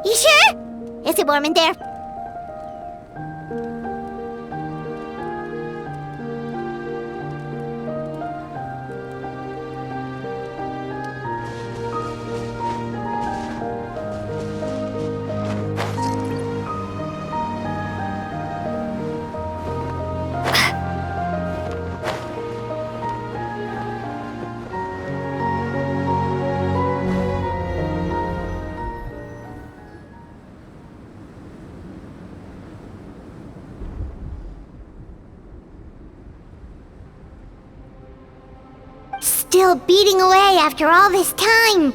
You sure? Is it warm in there? Still beating away after all this time.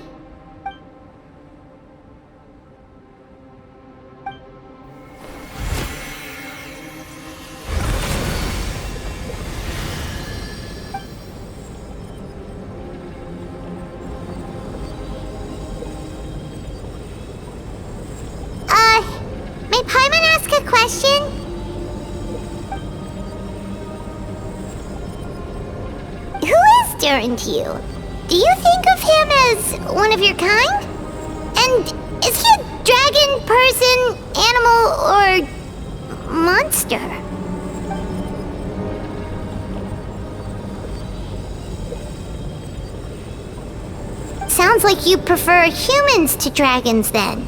Durin to you? Do you think of him as one of your kind? And is he a dragon, person, animal, or monster? Sounds like you prefer humans to dragons then.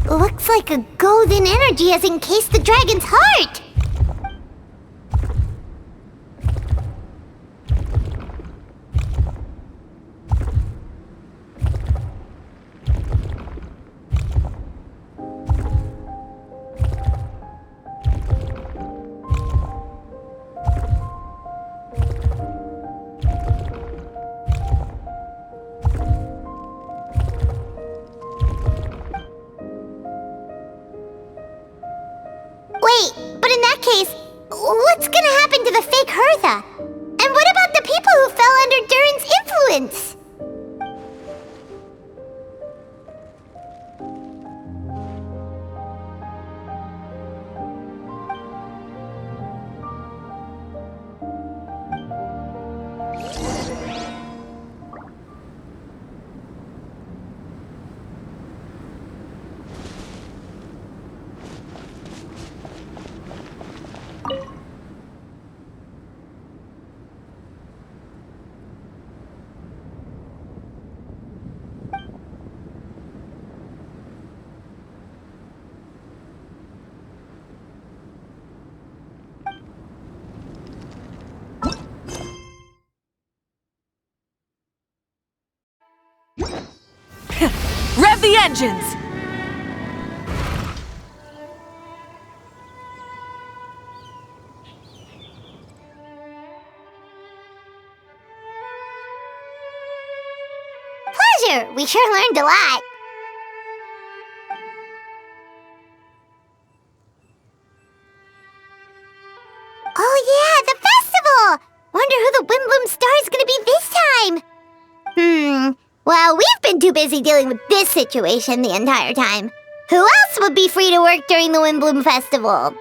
Looks like a golden energy has encased the dragon's heart! Wait, but in that case, what's gonna happen to the fake Hertha? And what about the people who fell under Durin's influence? Rev the engines! Pleasure! We sure learned a lot. Oh yeah, the festival! Wonder who the Wimbloom Star is gonna be this time? Well, we've been too busy dealing with this situation the entire time. Who else would be free to work during the Wimbloom Festival?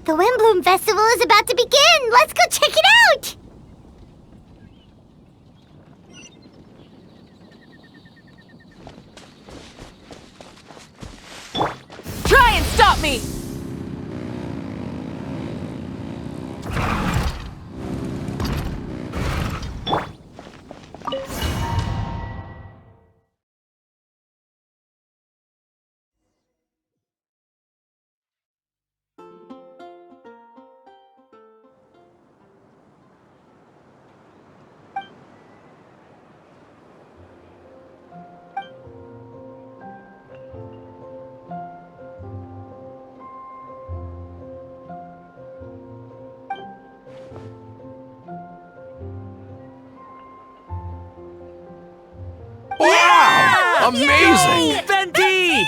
The Wimbloom Festival is about to begin! Let's go check it out! Try and stop me! Amazing! Venti!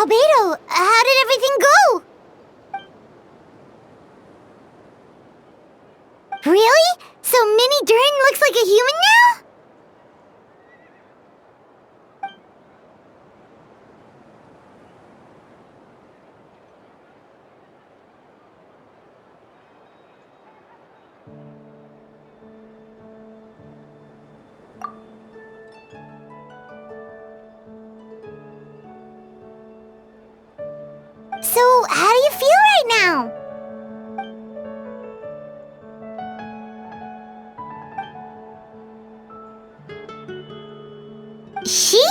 Albedo, how did everything go? Really? So Mini Durin looks like a human now? So, how do you feel right now? She?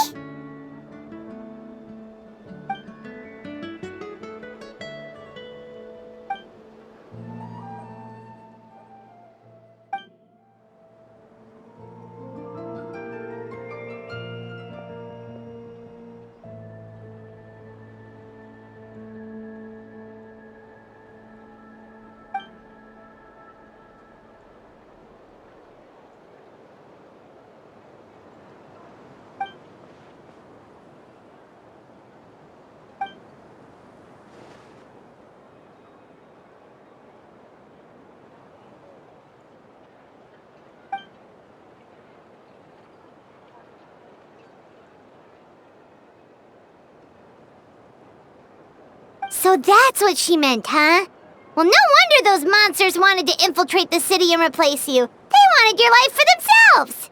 So that's what she meant, huh? Well, no wonder those monsters wanted to infiltrate the city and replace you. They wanted your life for themselves!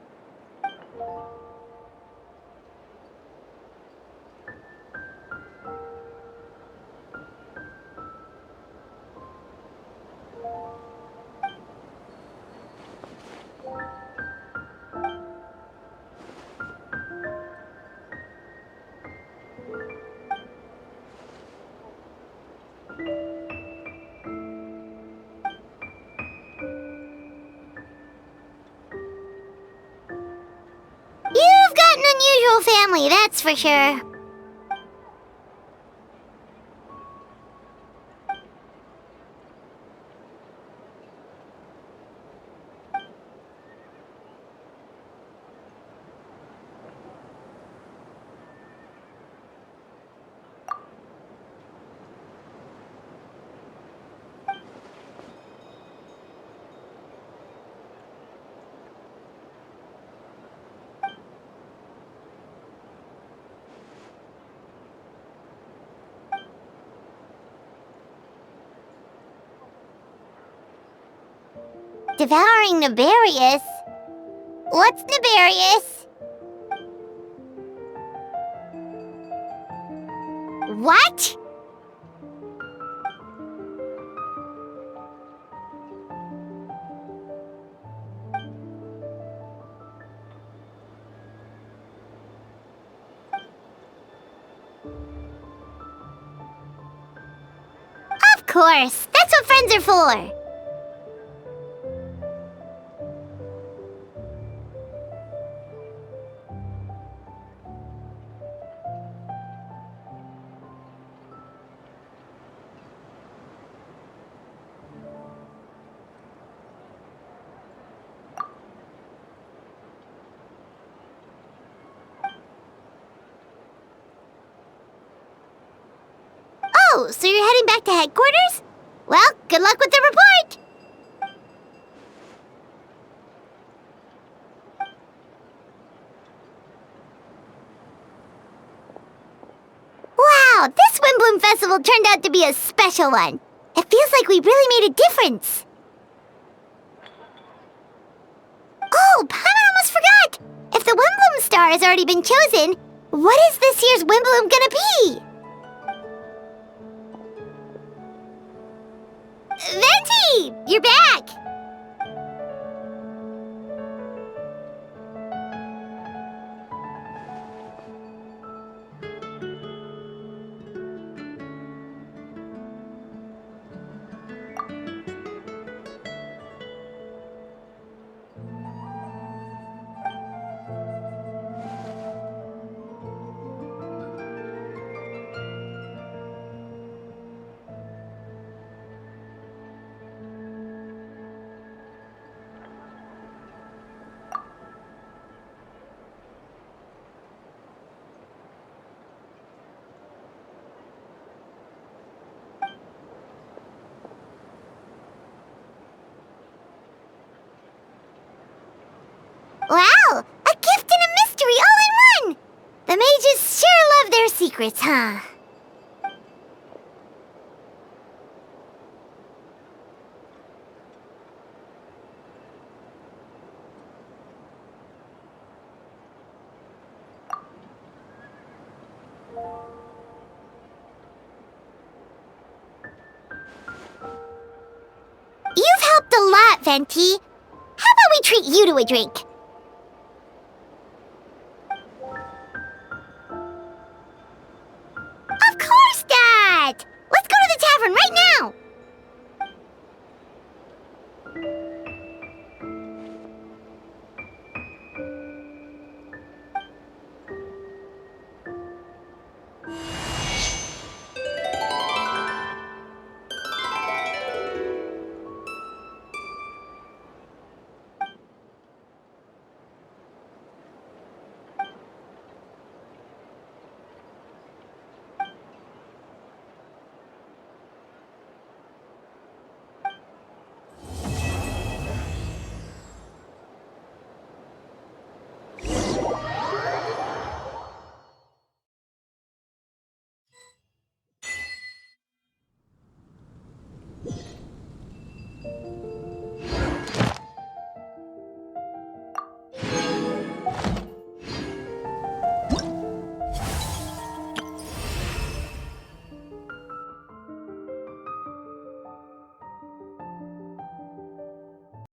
whole family, that's for sure. Devouring Nefarious? What's Nefarious? What? Of course, that's what friends are for. Oh, so you're heading back to headquarters? Well, good luck with the report! Wow, this Windbloom Festival turned out to be a special one. It feels like we really made a difference. Oh, Paimon almost forgot! If the Windbloom Star has already been chosen, what is this year's Windbloom gonna be? Venti! You're back! Wow! A gift and a mystery all in one! The mages sure love their secrets, huh? You've helped a lot, Venti. How about we treat you to a drink?